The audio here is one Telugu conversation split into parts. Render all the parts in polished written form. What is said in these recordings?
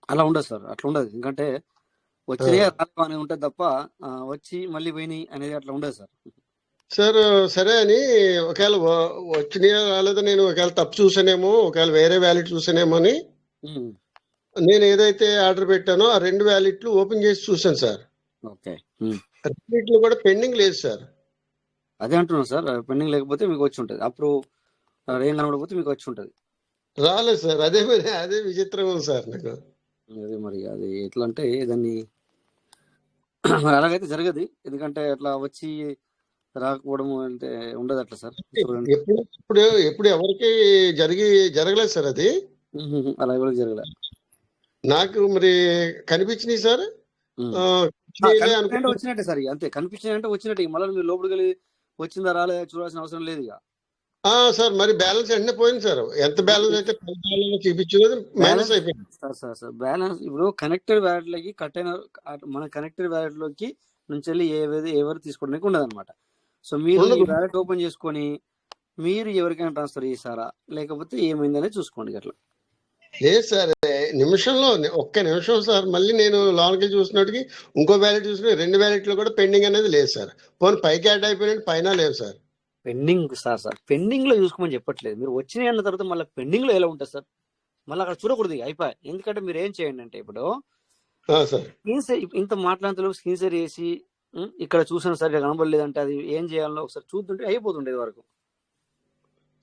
అలా ఉండదు సార్, అట్లా ఉండదు. ఎందుకంటే ఆ. వచ్చినాయి రాలేవు అని ఉంటుంది తప్ప వచ్చి మళ్ళీ పోయినాయి అనేది అట్లా ఉండదు సార్. సార్ సరే అని ఒకవేళ వచ్చినాయో రాలేదో నేను ఒకవేళ తప్పు చూసానేమో, ఒకవేళ వేరే వ్యాలెట్ చూసానేమో అని ఉమ్, నేను ఏదైతే ఆర్డర్ పెట్టానో ఆ 2 వ్యాలెట్లు ఓపెన్ చేసి చూసాను సార్. ఓకే. రెండిట్లో కూడా పెండింగ్ లేదు సార్. అదే అంటున్నాను సార్, పెండింగ్ లేకపోతే మీకు వచ్చి ఉంటుంది. అప్పుడు ఏం కనబడకపోతే మీకు వచ్చి ఉంటుంది. రాలేదు సార్. అదే మరి అదే విచిత్రంగా ఉంది సార్ నాకు. అదే మరి అది ఎట్లా అంటే దాన్ని మరి అలాగైతే జరగదు. ఎందుకంటే అట్లా వచ్చి రాకపోవడం అంటే ఉండదు అట్లా సార్. చూడండి. ఎప్పుడు ఇప్పుడు ఎప్పుడు ఎవరికి జరగలేదు సార్ అది. అలా ఎవరికి జరగలే. నాకు మరి కనిపించినాయి సార్. ఉమ్. ఆ, వచ్చినాయిలే కనిపించినట్టే అనుకున్నాను. వచ్చినట్టే సార్, ఇక అంతే. కనిపించినట్టే వచ్చినట్టే. మళ్ళీ మీరు లోపలికి వెళ్ళి వచ్చిందా రాలేదా చూడాల్సిన అవసరం లేదు ఇక. సార్ మరి బ్యాలెన్స్ వెంటనే పోయింది సార్. ఎంత బ్యాలెన్స్ అయితే 10 చూపించున్నది మైనస్ బ్యాలెన్స్ అయిపోయింది. సార్ బ్యాలెన్స్ ఇప్పుడు కనెక్టెడ్ వ్యాలెట్లకి కట్ అయిన మన కనెక్టెడ్ వ్యాలెట్లోకి నుంచి వెళ్ళి ఎవరు తీసుకోవడానికి ఉండదు అనమాట. సో మీరు ఈ ఉండదు. వ్యాలెట్ ఓపెన్ చేసుకొని మీరు ఎవరికైనా ట్రాన్స్ఫర్ చేశారా లేకపోతే ఏమైందనే చూసుకోండి అట్లా. లేదు సార్, నిమిషంలో ఒక్క నిమిషం సార్. మళ్ళీ నేను లోనికి చూసినట్టుకి ఇంకో వ్యాలెట్ చూసిన 2 వ్యాలెట్లు కూడా పెండింగ్ అనేది లేదు సార్. పోనీ పైకి యాడ్ అయిపోయినట్టు పైన లేవు సార్. పెండింగ్ సార్ పెండింగ్ లో చూసుకోమని చెప్పట్లేదు. మీరు వచ్చినాయి అన్న తర్వాత మళ్ళీ పెండింగ్ లో ఎలా ఉంటుంది సార్? మళ్ళీ అక్కడ చూడకూడదు ఇక, అయిపోయి. ఎందుకంటే మీరు ఏం చేయండి అంటే ఇప్పుడు సార్ ఇంత మాట్లాడుతూ స్క్రీన్ షేర్ చేసి ఇక్కడ చూసాను సార్, ఇక్కడ కనబడలేదంటే అది ఏం చేయాలో ఒకసారి చూస్తుంటే అయిపోతుండేది వరకు.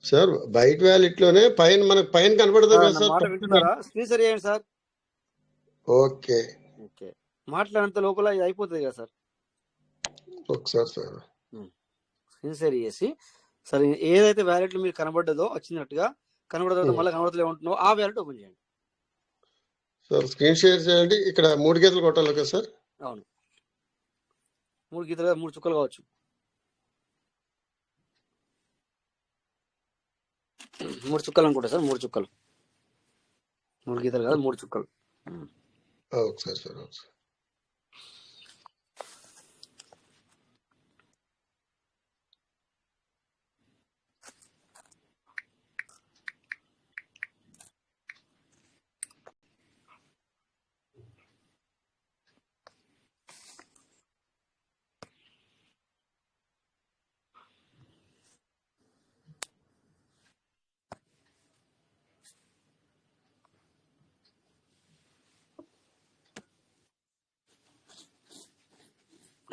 సార్ బయట వ్యాలెట్లోనే పైన మనకు పైన కనబడదు కదా నా సార్. మాట వింటున్నారా? స్క్రీన్ షేర్ చేయండి సార్. ఓకే. ఓకే, మాట్లాడినంత లోపల ఇది అయిపోతుంది కదా సార్. ఒకసారి సార్ స్క్రీన్ షేర్ చేసి సరే ఏదైతే వ్యాలెట్లు మీరు కనబడ్డదో వచ్చినట్టుగా కనబడదో మళ్ళీ కనబడతలే ఉంటున్నావు ఆ వ్యాలెట్ ఓపెన్ చేయండి. సార్ స్క్రీన్ షేర్ చేయండి. ఇక్కడ 3 గీతలు కొట్టాలి కదా సార్? అవును, 3 గీతలు 3 చుక్కలు కావచ్చు. 3 చుక్కలు అనుకుంటా సార్. 3 చుక్కలు, 3 గీతలు కాదు, 3 చుక్కలు. ఒకసారి సార్ ఒకసారి.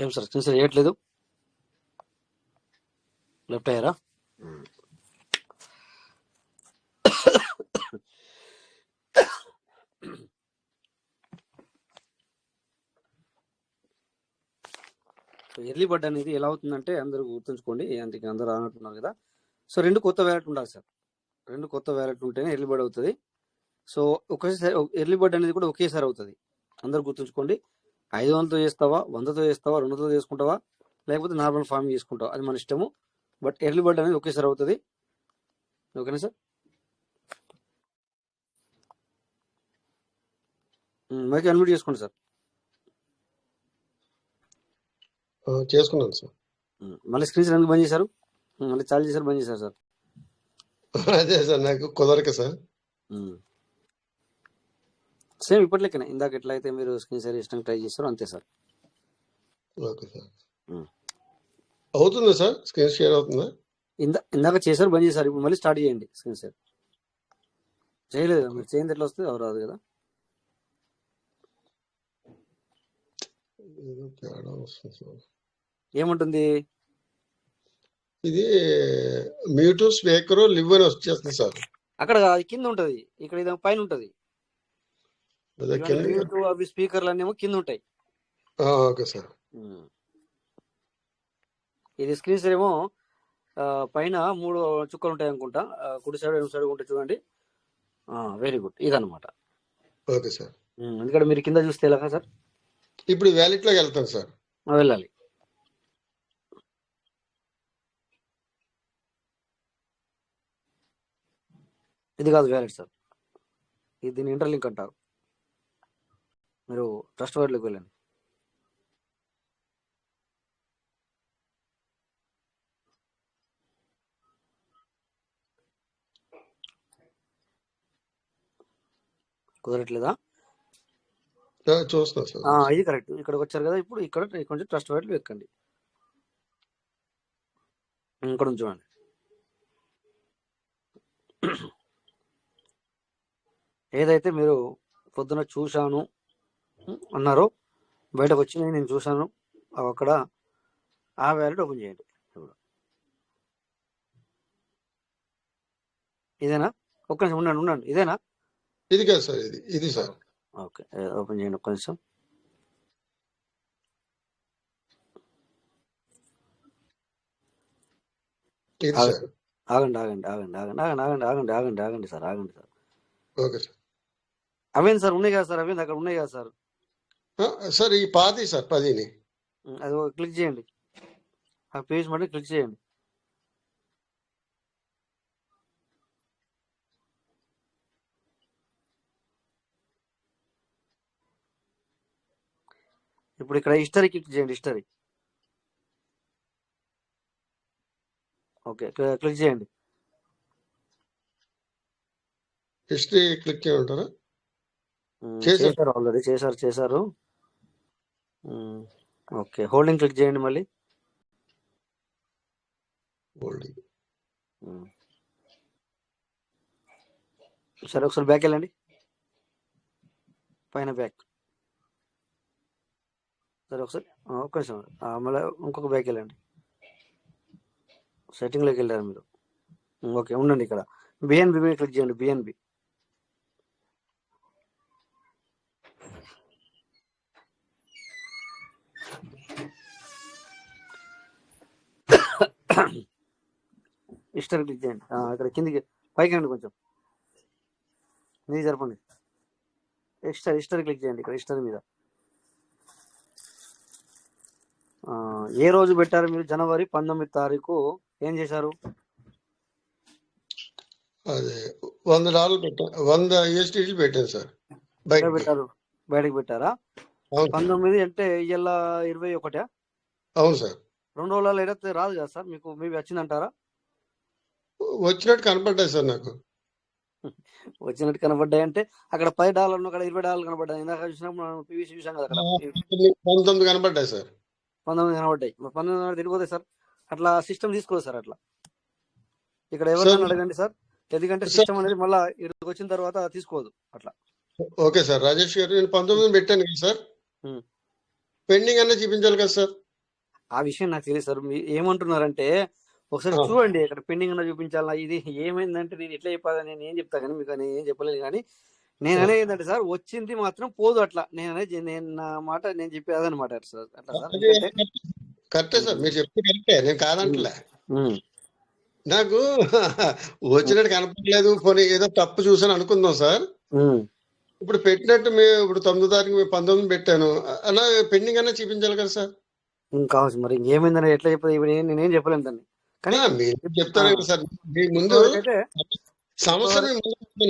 ఏం సార్ స్క్రీన్ షేర్ చేయట్లేదు? లెఫ్ట్ అయ్యారా? ఎర్లీ బర్డ్ అనేది ఎలా అవుతుందంటే అందరూ గుర్తుంచుకోండి, అందుకే అందరూ అన్నట్టున్నారు కదా. సో 2 కొత్త వ్యాలెట్ ఉండాలి సార్. 2 కొత్త వ్యాలెట్ ఉంటేనే ఎర్లీ బర్డ్ అవుతుంది. సో ఒకేసారి ఎర్లీ బర్డ్ అనేది కూడా ఒకేసారి అవుతుంది. అందరూ గుర్తుంచుకోండి. 500తో చేస్తావా, 100తో చేస్తావా, 200తో చేసుకుంటావా, లేకపోతే నార్మల్ ఫార్మింగ్ చేసుకుంటావా, అది మన ఇష్టము. బట్ ఎర్లీ బర్డ్ అనేది ఒకేసారి అవుతుంది. ఓకేనా సార్? మైక్ అన్మ్యూట్ చేసుకోండి సార్. చేసుకున్నాను సార్. మళ్ళీ స్క్రీన్ ఎందుకు బంద్ చేశారు? మళ్ళీ చాలు చేశారు, బంద్ చేశారు సార్. అదే సార్ నాకు కుదరక సార్. సేమ్ ఇప్పట్లేకనే ఇందాక ఎట్లయితే మీరు స్క్రీన్ షేర్ ఇష్టం ట్రై చేస్తారో అంతే సార్. Okay sir. అవుతుందా సార్? స్క్రీన్ షేర్ అవుతుందా? ఇందాక చేశారు, బంద్ చేశారు. ఇప్పుడు మళ్ళీ స్టార్ట్ చేయండి స్క్రీన్ షేర్. చేయలేదు మీరు, చేయండి ఎట్లా వస్తుంది రాదు కదా. ఏముంటుంది ఇది మ్యూట్ స్పీకర్ లివ్ అని వచ్చేస్తుంది సార్. అక్కడ కింద ఉంటది, ఇక్కడ ఇది పైన ఉంటది. మ్యూట్ అవి స్పీకర్లు అన్నేమో కింద ఉంటాయి. Okay sir. ఇది స్క్రీన్ షేర్ ఏమో పైన 3 చుక్కలు ఉంటాయి అనుకుంటా, కుడి సైడ్ ఎడమ సైడ్ ఉంటాయి చూడండి. వెరీ గుడ్, ఇదనమాట. Okay sir. ఎందుకంటే మీరు కింద చూస్తే ఎలాగా సార్? ఇప్పుడు వ్యాలెట్ లోకి వెళ్తాను సార్. వెళ్ళాలి. ఇది కాదు వ్యాలెట్ సార్, ఇది దీన్ని ఇంటర్లింక్ అంటారు. మీరు ట్రస్ట్ వర్డ్లోకి వెళ్ళండి. కుదరట్లేదా? చూస్తున్నాం సార్. ఇది కరెక్ట్. ఇక్కడికి వచ్చారు కదా, ఇప్పుడు ఇక్కడ కొంచెం ట్రస్ట్ వాల్యూ ఎక్కండి. ఇక్కడ నుంచి చూడండి. ఏదైతే మీరు పొద్దున చూశాను అన్నారో, బయటకు వచ్చి నేను చూశాను అక్కడ ఆ వ్యాలెట్ ఓపెన్ చేయండి. ఇప్పుడు ఇదేనా? ఒక్క నిమిషం ఉండండి. ఇదేనా? ఇది కాదు సార్, ఇది సార్. ఓకే, ఓపెన్ చేయండి ఒక్క నిమిషం. ఇది సార్. ఆగండి సార్. Okay sir. అవేంది సార్ ఉన్నాయి కదా సార్, అవేంది అక్కడ ఉన్నాయి కదా సార్. సార్ ఈ పాతి సార్ 10ని అది క్లిక్ చేయండి, ఆ పేజ్ మళ్ళీ క్లిక్ చేయండి. ఇప్పుడు ఇక్కడ హిస్టరీ క్లిక్ చేయండి. హిస్టరీ ఓకే, క్లిక్ చేయండి. హిస్టరీ క్లిక్ చేయమంటారా? చేశారు ఆల్రెడీ, చేశారు. ఓకే, హోల్డింగ్ క్లిక్ చేయండి మళ్ళీ. హోల్డింగ్. సరే, ఒకసారి బ్యాక్ వెళ్ళండి, పైన బ్యాక్. సరే ఒకసారి ఒక్క నిమిషం, మళ్ళీ ఇంకొక బ్యాక్ వెళ్ళండి. సెట్టింగ్లోకి వెళ్ళారు మీరు. ఓకే, ఉండండి. ఇక్కడ బిఎన్బి మీద క్లిక్ చేయండి. బిఎన్బి హిస్టరీ క్లిక్ చేయండి. ఇక్కడ కిందికి పైకి రండి, కొంచెం మీది జరపండి. హిస్టరీ క్లిక్ చేయండి. ఇక్కడ హిస్టరీ మీద ఏ రోజు పెట్టారు మీరు? జనవరి 19 తారీఖు ఏం చేశారు? అదే $100 పెట్టాను, 100 USDT పెట్టాను సార్. బయటకు పెట్టారా? 19 అంటే ఇలా 21. అవును సార్. 2 రోజులలో ఎడితే రాదు కదా సార్ మీకు? మేబీ వచ్చిందంటారా? వచ్చినట్టు కనపడ్డాయి సార్ నాకు. వచ్చినట్టు కనపడ్డాయి అంటే అక్కడ $10 అక్కడ $20 కనపడ్డాయి. ఇందాక చూసినప్పుడు మనం పీవీసీ చూసాం కదా, అక్కడ 19 కనపడ్డాయి సార్. 19 కనబడ్డాయి. 19 తిరిగిపోతాయి సార్. అట్లా సిస్టమ్ తీసుకోదు సార్. అట్లా ఇక్కడ ఎవరైనా అడగండి సార్, ఎందుకంటే సిస్టమ్ అనేది మళ్ళీ ఇక్కడికి వచ్చిన తర్వాత తీసుకోదు అట్లా. Okay sir. రాజేష్ గారు, నేను 19 పెట్టాను కదా సార్, పెండింగ్ అన్న చూపించాలి కదా సార్. ఆ విషయం నాకు తెలియదు సార్. మీరు ఏమంటున్నారంటే ఒకసారి చూడండి, ఇక్కడ పెండింగ్ అన్న చూపించాలా. ఇది ఏమైందంటే నేను ఎట్లా చెప్పాలి, నేను ఏం చెప్తా కానీ మీకు నేను ఏం చెప్పలేదు. కానీ నేను అనేది ఏంటంటే సార్, వచ్చింది మాత్రం పోదు అట్లా. నేను నా మాట నేను చెప్పేది అదనమాట సార్. అట్లా సార్ కరెక్టే సార్, మీరు చెప్తే కరెక్టే, నేను కాదంటలే. నాకు వచ్చినట్టు కనపడలేదు, పోనీ ఏదో తప్పు చూసాను అనుకుందాం సార్. ఇప్పుడు పెట్టినట్టు మేము ఇప్పుడు 9 తారీఖు 19 పెట్టాను అలా, పెండింగ్ అన్నా చూపించాలి కదా సార్. కావచ్చు మరి ఇంకేమైందని ఎట్లా చెప్పదు, ఇప్పుడు నేనేం చెప్పలేను దాన్ని. కానీ మీరు చెప్తారు కదా సార్, మీ ముందు సంవత్సరం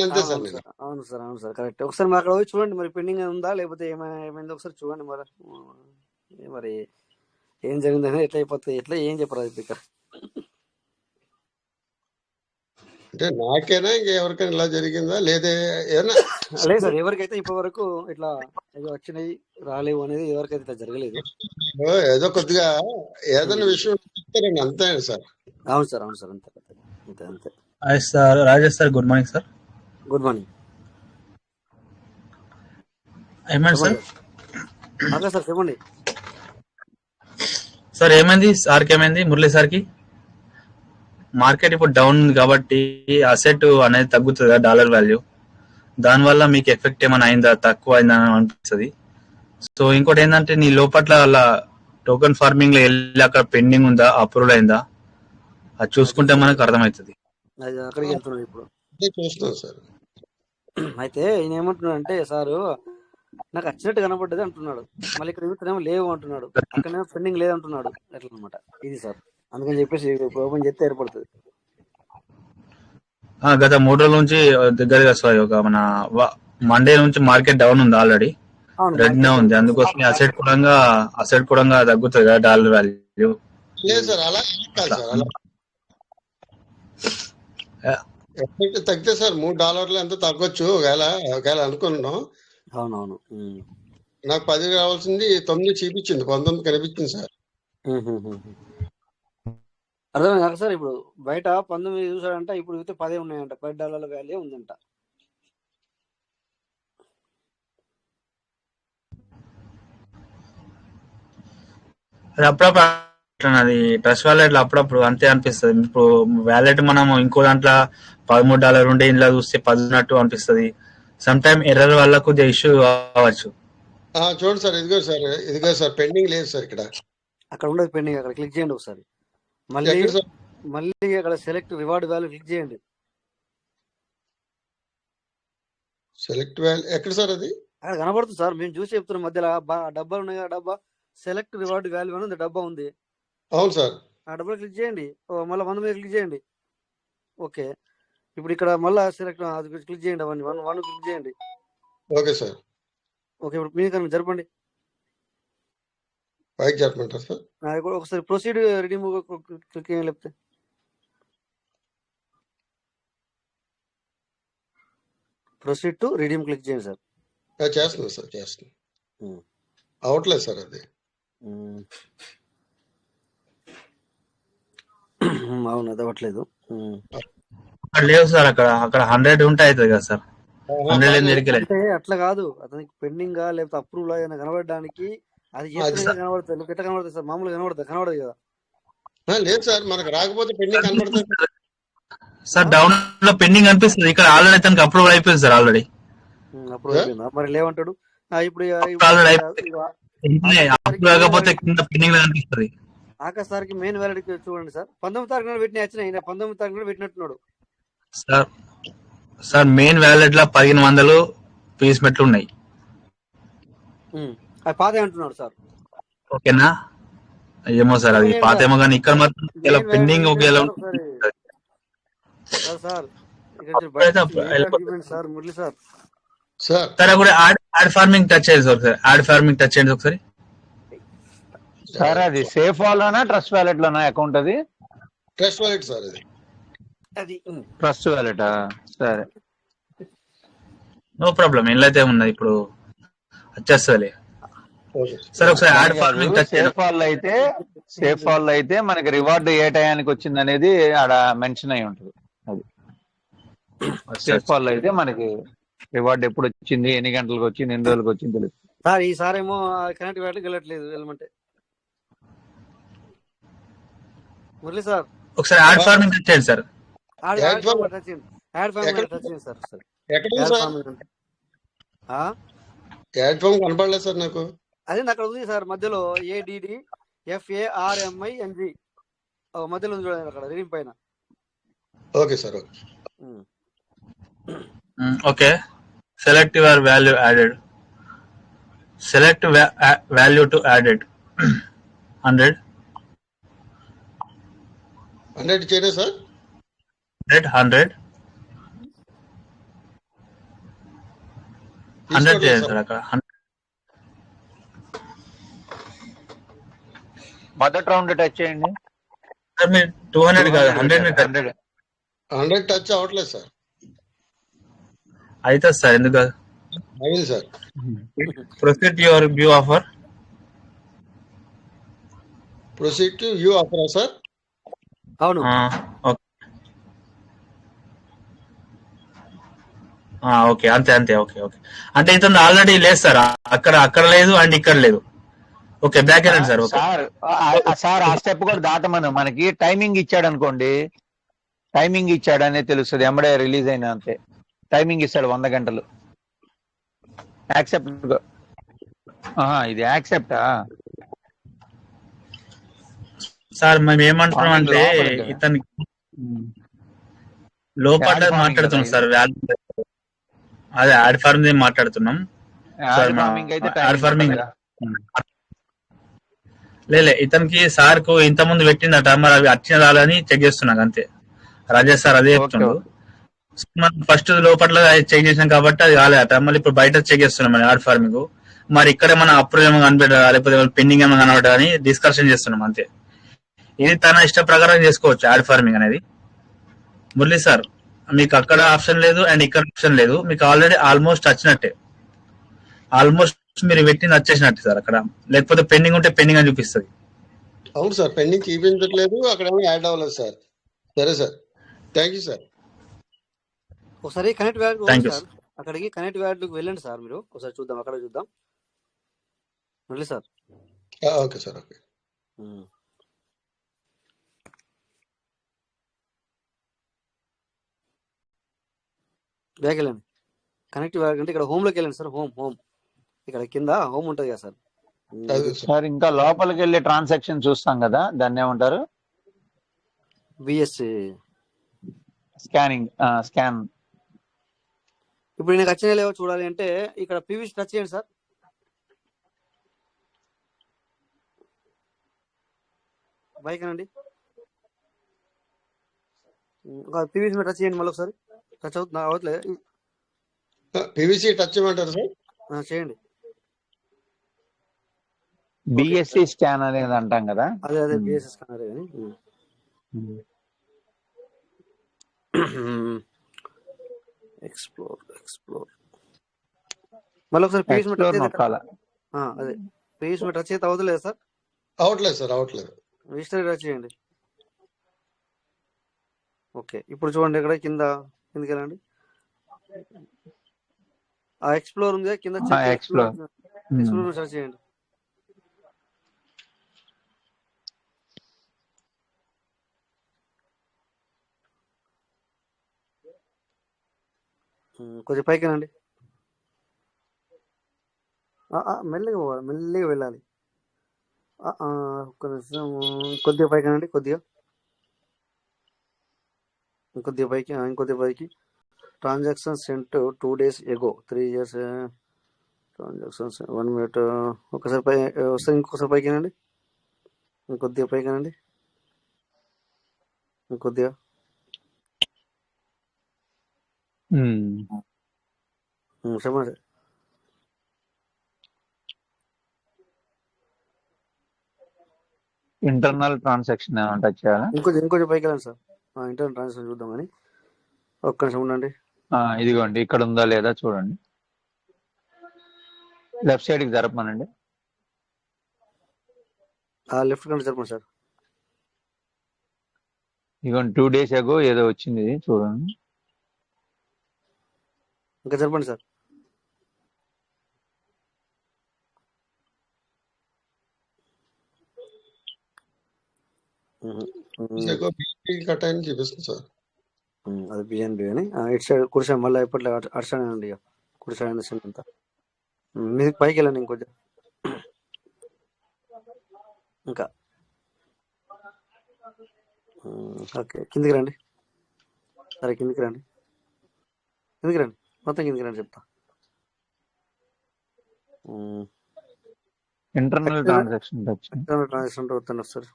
అంతే సార్. అవును సార్ కరెక్ట్. ఒకసారి మరి అక్కడ పోయి చూడండి, మరి పెండింగ్ ఉందా లేకపోతే ఏమైందో ఒకసారి చూడండి. మరి ఏం జరిగిందని ఎట్లా అయిపోతుంది, ఎట్లా ఏం చెప్పరాదు ఇక్కడ. అంటే నాకైనా ఇంకెవరికైనా ఇలా జరిగిందా లేదే? లేదు సార్, ఎవరికైతే ఇప్పటి వరకు ఇట్లా వచ్చినాయి రాలేవు అనేది ఎవరికైతే ఇట్లా జరగలేదు. ఏదో కొద్దిగా ఏదైనా విషయం చెప్తారండి, అంతే సార్. అవును సార్ అంతే. Sir Rajesh sir, good morning sir. Good morning. ఏమైంది సార్? అదే సార్ చెప్పండి సార్. ఏమైంది సార్కి? ఏమైంది మురళి సార్కి? మార్కెట్ ఇప్పుడు డౌన్ ఉంది కాబట్టి అసెట్ అనేది తగ్గుతుంది కదా, డాలర్ వాల్యూ. దానివల్ల మీకు ఎఫెక్ట్ ఏమైనా అయిందా, తక్కువ అయిందా అని అనిపిస్తుంది. సో ఇంకోటి ఏంటంటే, నీ లోపట్ల అలా టోకెన్ ఫార్మింగ్ లో వెళ్ళి అక్కడ పెండింగ్ ఉందా, అప్రూవల్ అయిందా, అది చూసుకుంటే మనకు అర్థమవుతుంది. అక్కడికి వెళ్తున్నాడు ఇప్పుడు. చూస్తున్నాం సార్. అయితే ఈయన ఏమంటున్నాడు అంటే, సారు నాకు వచ్చినట్టు కనపడ్డది అంటున్నాడు, మళ్ళీ ఇక్కడ చూస్తేనేమో లేవు అంటున్నాడు, అక్కడనేమో పెండింగ్ లేదు అంటున్నాడు. ఎట్లా అనమాట ఇది సార్. అందుకని చెప్పేసి ఓపెన్ చేస్తే ఏర్పడుతుంది. గత 3 రోజుల నుంచి దగ్గరగా సార్, ఒక మన మండే నుంచి మార్కెట్ డౌన్ ఉంది ఆల్రెడీ, రెడ్ నే ఉంది. అందుకోసం అసెట్ కూడా తగ్గుతుంది కదా డాలర్ వాల్యూ. లేదు సార్, అలా కాదు సార్. అలా తగ్గితే సార్ $3 ఎంత తగ్గొచ్చు ఒకవేళ అనుకున్నాం. అవునవును. నాకు 10 రావాల్సింది 9 చూపించింది, 19 కనిపించింది సార్. అర్థమైంది కదా సార్. ఇప్పుడు బయట 19 చూసాడంట, ఇప్పుడు చూస్తే 10 ఉన్నాయంట, $10 వాల్యూ ఉందంట. అది అప్పుడప్పుడు అది ట్రస్ట్ వ్యాలెట్ అప్పుడప్పుడు అంతే అనిపిస్తుంది. ఇప్పుడు వ్యాలెట్ మనం ఇంకో దాంట్లో $13 ఉండే ఇంట్లో చూస్తే 10 ఉన్నట్టు అనిపిస్తుంది. సమ్ టైమ్ ఎర్రర్ వల్ల కొద్దిగా ఇష్యూ కావచ్చు. చూడండి సార్, ఇదిగో సార్ పెండింగ్ లేదు సార్ ఇక్కడ. అక్కడ ఉండదు పెండింగ్, అక్కడ క్లిక్ చేయండి ఒకసారి. మళ్ళీ అక్కడ సెలెక్ట్ రివార్డ్ వాల్యూ క్లిక్ చేయండి. సెలెక్ట్ వాల్యూ ఎక్కడ సార్? అది అక్కడ కనబడుతుంది సార్, మేము చూసి చెప్తున్నాం. మధ్యలో డబ్బాలు ఉన్నాయి కదా, డబ్బా సెలెక్ట్ రివార్డ్ వాల్యూ అని ఉంది, డబ్బా ఉంది. అవును సార్. ఆ డబ్బా క్లిక్ చేయండి, మళ్ళీ 100 మీద క్లిక్ చేయండి. ఓకే, ఇప్పుడు ఇక్కడ మళ్ళీ సెలెక్ట్ క్లిక్ చేయండి, 1 క్లిక్ చేయండి. Okay sir. ఓకే, ఇప్పుడు మీ కనుక జరపండి, పైకి జరపమంటారు సార్. ఒకసారి ప్రొసీడ్ రిడీమ్ క్లిక్ చేయండి, లేకపోతే ప్రొసీడ్ టు రిడీమ్ క్లిక్ చేయండి సార్. చేస్తున్నాను సార్, చేస్తున్నాను. అవట్లేదు సార్ అది. అవును, అది అవ్వట్లేదు. లేవు సార్, అక్కడ 100 ఉంటే అవుతుంది కదా సార్. 100 అంటే అట్లా కాదు, అతనికి పెండింగ్ లేకపోతే అప్రూవ్ ఏదైనా కనబడడానికి అది కనబడుతుంది. ఎట్లా కనబడుతుంది సార్? మామూలుగా కనబడదు కదా. లేదు సార్, మనకు రాకపోతే పెండింగ్ కనబడుతుంది సార్. డౌన్ లో పెండింగ్ అనిపిస్తుంది, ఇక్కడ ఆల్రెడీ తనకి అప్రూవ్ అయిపోయింది సార్. ఆల్రెడీ అప్రూవ్ అయిపోయిందా? మరి లేవంటాడు. ఇప్పుడు కాకపోతే కింద పెండింగ్ అనిపిస్తుంది. ఆకాశ్ సార్కి మెయిన్ వ్యాలిడ్ చూడండి సార్, 19వ తారీఖు పెట్టిన వచ్చినాయి, 19వ తారీఖు పెట్టినట్టున్నాడు సార్. మెయిన్ వ్యాలెట్ లో 1500 పీస్ మెట్లు ఉన్నాయి. అది పాత అంటున్నాడు సార్. ఓకేనా? ఏమో సార్, అది పాతేమో కానీ ఇక్కడ మాత్రం పెండింగ్ సార్. మురళి సార్, సరే కూడా యాడ్ ఫార్మింగ్ టచ్ చేయండి సార్. యాడ్ ఫార్మింగ్ టచ్ చేయండి ఒకసారి సార్. అది సేఫ్ వాలోనా ట్రస్ట్ వ్యాలెట్ లోనా అకౌంట్? అది ట్రస్ట్ వ్యాలెట్ సార్. అది ట్రస్ట్ వ్యాలెటా? సరే, నో ప్రాబ్లం. ఇంట్లో అయితే ఉన్నది, ఇప్పుడు వచ్చేస్తుంది. సరే, ఒకసారి యాడ్ ఫార్మింగ్ టచ్ చేయండి. సేఫ్ వాల్ అయితే మనకి రివార్డ్ ఏ టయానికి వచ్చింది అనేది ఆడ మెన్షన్ అయి ఉంటుంది. అది సేఫ్ వాల్ అయితే మనకి రివార్డ్ ఎప్పుడు వచ్చింది, ఎన్ని గంటలకు వచ్చింది, ఎన్ని రోజులకు వచ్చింది తెలుసు సార్. ఈసారి ఏమో కనెక్ట్ వ్యాలెట్ వెళ్ళట్లేదు, వెళ్ళమంటే. మురళి సార్, ఒకసారి యాడ్ ఫార్మింగ్ టచ్ చేయండి సార్. యాడ్ ఫార్మింగ్ టచ్ చేయండి సార్. యాడ్ ఫామ్ కనపడలేదు సార్ నాకు. అదే అక్కడ ఉంది సార్, మధ్యలో ADDFARMING మధ్యలో ఉంది చూడండి, అక్కడ రీడింగ్ పైన. Okay sir. Okay, select your value added. Select value to added 100 చేయరా సార్? 100 చేయండి సార్. అక్కడ మొదటి రౌండ్ టచ్ చేయండి సార్. మీరు 200 కాదు, 100 టచ్ అవ్వట్లేదు సార్. అవుతుంది సార్, ఎందుకు కాదు? అయింది sir. Proceed to your view offer. Proceed to view offer sir. అవును, ఓకే, అంతే. ఓకే, అంటే ఇతను ఆల్రెడీ లేదు సార్, అక్కడ లేదు అండ్ ఇక్కడ లేదు. ఓకే, బ్యాక్ వెళ్ళండి సార్. సార్, ఆ స్టెప్ కూడా దాటమను. మనకి టైమింగ్ ఇచ్చాడు అనుకోండి, టైమింగ్ ఇచ్చాడనే తెలుస్తుంది. ఎంబడే రిలీజ్ అయినా అంతే. టైమింగ్ ఇస్తాడు 100 గంటలు. యాక్సెప్ట్. ఇది యాక్సెప్టా సార్? మేము ఏమంటున్నాం అంటే ఇతను లోపల మాట్లాడుతున్నాం సార్. అదే యాడ్ ఫార్మింగ్ మాట్లాడుతున్నాం లేలే. ఇతనికి సార్ కు ఇంత ముందు పెట్టిందట, మరి అవి వచ్చిన రాలని చెక్ చేస్తున్నాం అంతే. రాజేష్ సార్ అదే చెప్తున్నాడు. మనం ఫస్ట్ లోపల చెక్ చేసాం కాబట్టి అది కాలేదట, మళ్ళీ ఇప్పుడు బయట చెక్ చేస్తున్నాం యాడ్ ఫార్మింగ్. మరి ఇక్కడ మనం అప్రూవ్ ఏమో కనిపెట్టా, లేకపోతే పెండింగ్ ఏమో కనబడ్డా అని డిస్కషన్ చేస్తున్నాం అంతే. ఇది తన ఇష్ట ప్రకారం చేసుకోవచ్చు యాడ్ ఫార్మింగ్ అనేది. మురళి సార్, మీకు అక్కడ ఆప్షన్ లేదు అండ్ ఇక్కడ ఆప్షన్ లేదు, మీకు ఆల్రెడీ ఆల్మోస్ట్ వచ్చినట్టే. ఆల్మోస్ట్ మీరు పెట్టింది వచ్చేసినట్టు సార్ అక్కడ, లేకపోతే పెండింగ్ ఉంటే పెండింగ్ అని చూపిస్తుంది. అవును సార్, పెండింగ్ చూపించట్లేదు, అక్కడ ఏమో యాడ్ అవ్వలేదు సార్. సరే సార్, థ్యాంక్ యూ సార్. ఒకసారి connect wallet thank you sir, అక్కడికి కనెక్ట్ వ్యాలెట్కి వెళ్ళండి సార్. మీరు ఒకసారి చూద్దాం, అక్కడ చూద్దాం మళ్ళీ sir. Okay sir, okay. Back వెళ్ళండి, కనెక్ట్ వ్యాలెట్ అంటే ఇక్కడ హోమ్లోకి వెళ్ళండి సార్. హోమ్ ఇక్కడ కింద హోమ్ ఉంటుంది కదా సార్. సార్ ఇంకా లోపలికి వెళ్ళి ట్రాన్సాక్షన్ చూస్తాం కదా, దాన్ని ఏమంటారు? BSc scanning, scan. ఇప్పుడు నేను వచ్చిన లేవో చూడాలి అంటే ఇక్కడ పీవీసీ టచ్ చేయండి సార్. బైక్ అనండి, పీవీసీ మీద టచ్ చేయండి మళ్ళీ ఒకసారి. టచ్ అవుతుంది అవట్లేదు, పీవీసీ టచ్ చేయమంటారు సార్? చేయండి. బిఎస్సి స్కాన్ అనేది అంటాం కదా, అదే బిఎస్సి స్కానర్ కానీ. ఎక్స్ప్లోర్ మళ్ళీ ఒకసారి పీవీసీ మీద టచ్ నొక్కాల. అదే పీవీసీ మీద టచ్ అయితే అవట్లేదు సార్. అవట్లేదు సార్, అవట్లేదు. హిస్టరీ టచ్ చేయండి. ఓకే, ఇప్పుడు చూడండి ఇక్కడ కిందకి వెళ్ళండి. ఆ ఎక్స్ప్లోర్ ఉంది కింద, ఎక్స్ప్లోర్ సెర్చ్ చేయండి. కొంచెం పైకి రండి, మెల్లిగా వెళ్ళాలి. ఒక్క నిమిషం, కొద్దిగా పైకి రండి, కొద్దిగా పైకి. Transaction sent 2 days ago, 3 years transactions 1 minute. ఒకసారి వస్తే ఇంకొకసారి పైకి రండి, ఇంకొద్దిగా పైకి రండి, ఇంకొద్దిగా. చెప్పండి. ఇంటర్నల్ ట్రాన్సాక్షన్ టచ్ చేయాలా? ఇంకొంచెం పైకి వెళ్ళండి సార్, ఇంటర్నల్ ట్రాన్సాక్షన్ చూద్దాం కానీ. ఒక్క నిమిషం ఉండండి. ఇదిగోండి, ఇక్కడ ఉందా లేదా చూడండి. లెఫ్ట్ సైడ్ కి జరపమనండి. లెఫ్ట్ కంటే జరపండి సార్. ఇదిగోండి 2 days ago ఏదో వచ్చింది చూడండి. ఇంకా జరపండి సార్. కట్ అని చూపిస్తుంది సార్. అది బిఎన్బి అని ఇటు సైడ్ కుడి సైడ్, మళ్ళీ ఎప్పట్లో అటు సైడ్ అండి, కుడి సైడ్ అంతా. మీరు పైకి వెళ్ళండి ఇంకొంచెం, ఇంకా. ఓకే, కిందికి రండి. సరే కిందికి రండి, మొత్తం కిందికి రండి చెప్తా. ఇంటర్నల్ ట్రాన్సాక్షన్ వస్తాను సార్.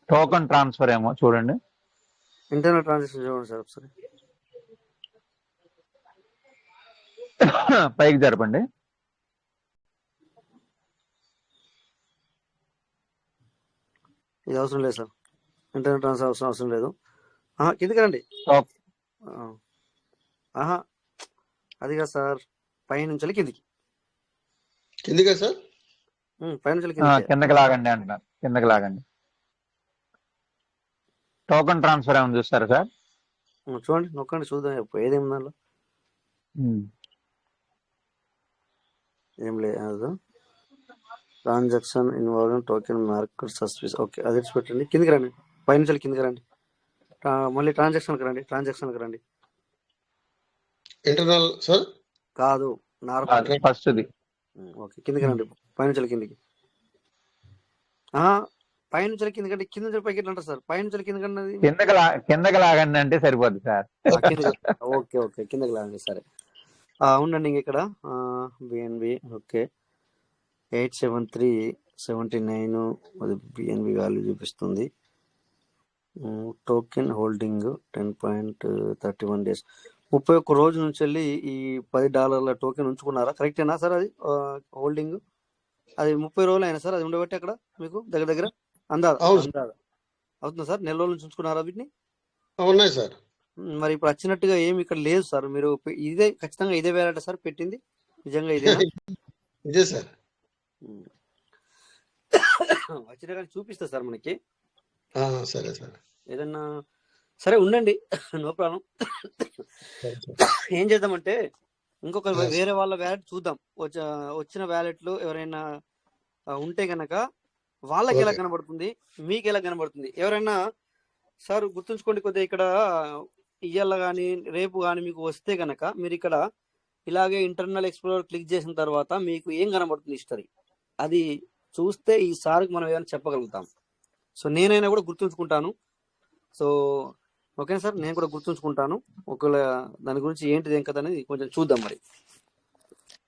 టోకన్ ట్రాన్స్ఫర్ ఏమో చూడండి. ఇంటర్నల్ ట్రాన్సాక్షన్ చూడండి సార్ ఒకసారి. పైకి జరపండి. ఇది అవసరం లేదు సార్, ఇంటర్నల్ ట్రాన్సాక్షన్ అవసరం లేదు. కిందికి రండి. అదిగా సార్, పైనుంచి కిందిగా సార్, పైనుంచి కిందకి లాగండి అంటున్నారు, కిందకి లాగండి. టోకన్ ట్రాన్స్ఫర్ ఏమైనా చూస్తారా సార్? చూడండి, నొక్కండి చూద్దాం ఏదేమి దానిలో. ఏం లేదు, transaction involve token market service. Okay, అది పెట్టండి. కిందికి రండి, పైనుంచి కిందికి రండి. మళ్ళీ ట్రాన్సాక్షన్కి రండి. ఇంటర్నల్ సార్ కాదు, నార్మల్ ఫస్ట్. ఓకే, కిందికి రండి, పైనుంచి కిందికి. పైనుంచి కిందకంటే కింద పైకి అంటారు సార్. పైనుంచి కిందకండి, కిందకి లాగండి అంటే సరిపోద్ది సార్. ఓకే, కిందకి లాగండి. సరే ఉండండి. ఇంక ఇక్కడ బిఎన్బి. ఓకే, 873.79 అది బిఎన్బి వాల్యూ చూపిస్తుంది. టోకెన్ హోల్డింగ్ 10.31 days, 31 రోజుల నుంచి వెళ్ళి ఈ $10 టోకెన్ ఉంచుకున్నారా? కరెక్టేనా సార్? అది హోల్డింగ్ అది 30 రోజులు అయినా సార్ అది ఉండబట్టి అక్కడ మీకు దగ్గర అందాదా అవుతుందా సార్? నెల రోజుల నుంచి ఉంచుకున్నారా వీటిని? ఉన్నాయి సార్. మరి ఇప్పుడు వచ్చినట్టుగా ఏమి ఇక్కడ లేదు సార్. మీరు ఖచ్చితంగా ఇదే వేరే సార్ పెట్టింది, నిజంగా ఇదేనా? ఇదే సార్. వచ్చినా కానీ చూపిస్తా సార్ మనకి. సరే సార్. ఏదన్నా సరే ఉండండి, నో ప్రాబ్లం. ఏం చేద్దామంటే ఇంకొక వేరే వాళ్ళ వ్యాలెట్ చూద్దాం. వచ్చిన వ్యాలెట్లు ఎవరైనా ఉంటే గనక వాళ్ళకి ఎలా కనబడుతుంది, మీకు ఎలా కనబడుతుంది. ఎవరైనా సార్ గుర్తుంచుకోండి కొద్దిగా, ఇక్కడ ఇయ్యాల కానీ రేపు కానీ మీకు వస్తే గనక మీరు ఇక్కడ ఇలాగే ఇంటర్నల్ ఎక్స్ప్లోరర్ క్లిక్ చేసిన తర్వాత మీకు ఏం కనబడుతుంది హిస్టరీ, అది చూస్తే ఈసారికి మనం ఏమైనా చెప్పగలుగుతాం. సో నేనైనా కూడా గుర్తుంచుకుంటాను. సో ఓకేనా సార్, నేను కూడా గుర్తుంచుకుంటాను. ఒకవేళ దాని గురించి ఏంటిది ఏం కదా అనేది కొంచెం చూద్దాం. మరి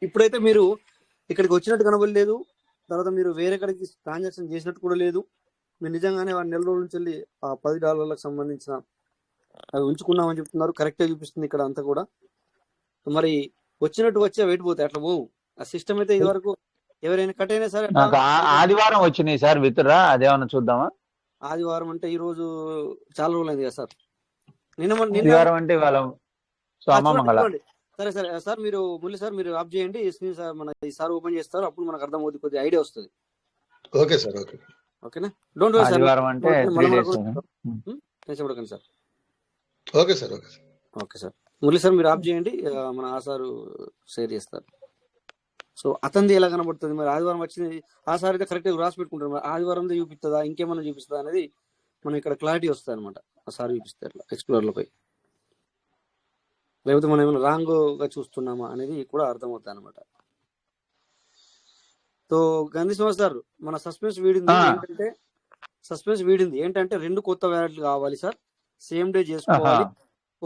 ఇప్పుడైతే మీరు ఇక్కడికి వచ్చినట్టు కనబడలేదు, తర్వాత మీరు వేరే కడికి ట్రాన్సాక్షన్ చేసినట్టు కూడా లేదు. మీరు నిజంగానే ఆ నెల రోజుల నుంచి వెళ్ళి ఆ $10 సంబంధించిన అవి ఉంచుకున్నామని చెప్తున్నారు. కరెక్ట్గా చూపిస్తుంది ఇక్కడ అంతా కూడా. మరి వచ్చినట్టు వచ్చే వెయిట్ పోతాయి, అట్లా పోవు. ఆ సిస్టమ్ అయితే ఇది వరకు ఎవరైనా కట్ అయినా సరే నాకు ఆదివారం వచ్చినాయి సార్ విత్డ్రా, అదేమన్నా చూద్దామా? ఆదివారం అంటే ఈ రోజు చాలా రోజులు అయింది కదా సార్. నిన్న ఆదివారం అంటే ఇవాళ సోమ మంగళ. సరే సరే సార్, మీరు మురళి సార్ మీరు ఆఫ్ చేయండి స్క్రీన్ సార్, మన ఈసారి ఓపెన్ చేస్తారు, అప్పుడు మనకు అర్థమవుతుంది, కొద్దిగా ఐడియా వస్తుంది. Okay sir. ఓకే ఓకేనా, డోంట్ వరీ సార్. ఆదివారం అంటే 3 days చెప్పకండి sir. Okay sir. Okay sir. Okay sir. Murali sir మీరు ఆఫ్ చేయండి, మన ఆ సారు షేర్ చేస్తారు. సో అతనిది ఎలా కనబడుతుంది, మరి ఆదివారం వచ్చింది ఆ సార్ అయితే కరెక్ట్గా రాసి పెట్టుకుంటారు. మరి ఆదివారం చూపిస్తుందా ఇంకేమన్నా చూపిస్తుందా అనేది మనం ఇక్కడ క్లారిటీ వస్తుంది అనమాట. ఆ సార్ చూపిస్తారు అట్లా ఎక్స్ప్లోర్లో పోయి, లేకపోతే మనం ఏమైనా రాంగ్గా చూస్తున్నామా అనేది కూడా అర్థమవుతుంది అనమాట. సో గాంధీ శ్రీనివాస్ సార్, మన సస్పెన్స్ వీడింది ఏంటంటే 2 కొత్త వ్యాలెట్లు కావాలి సార్, సేమ్ డే చేసుకోవాలి,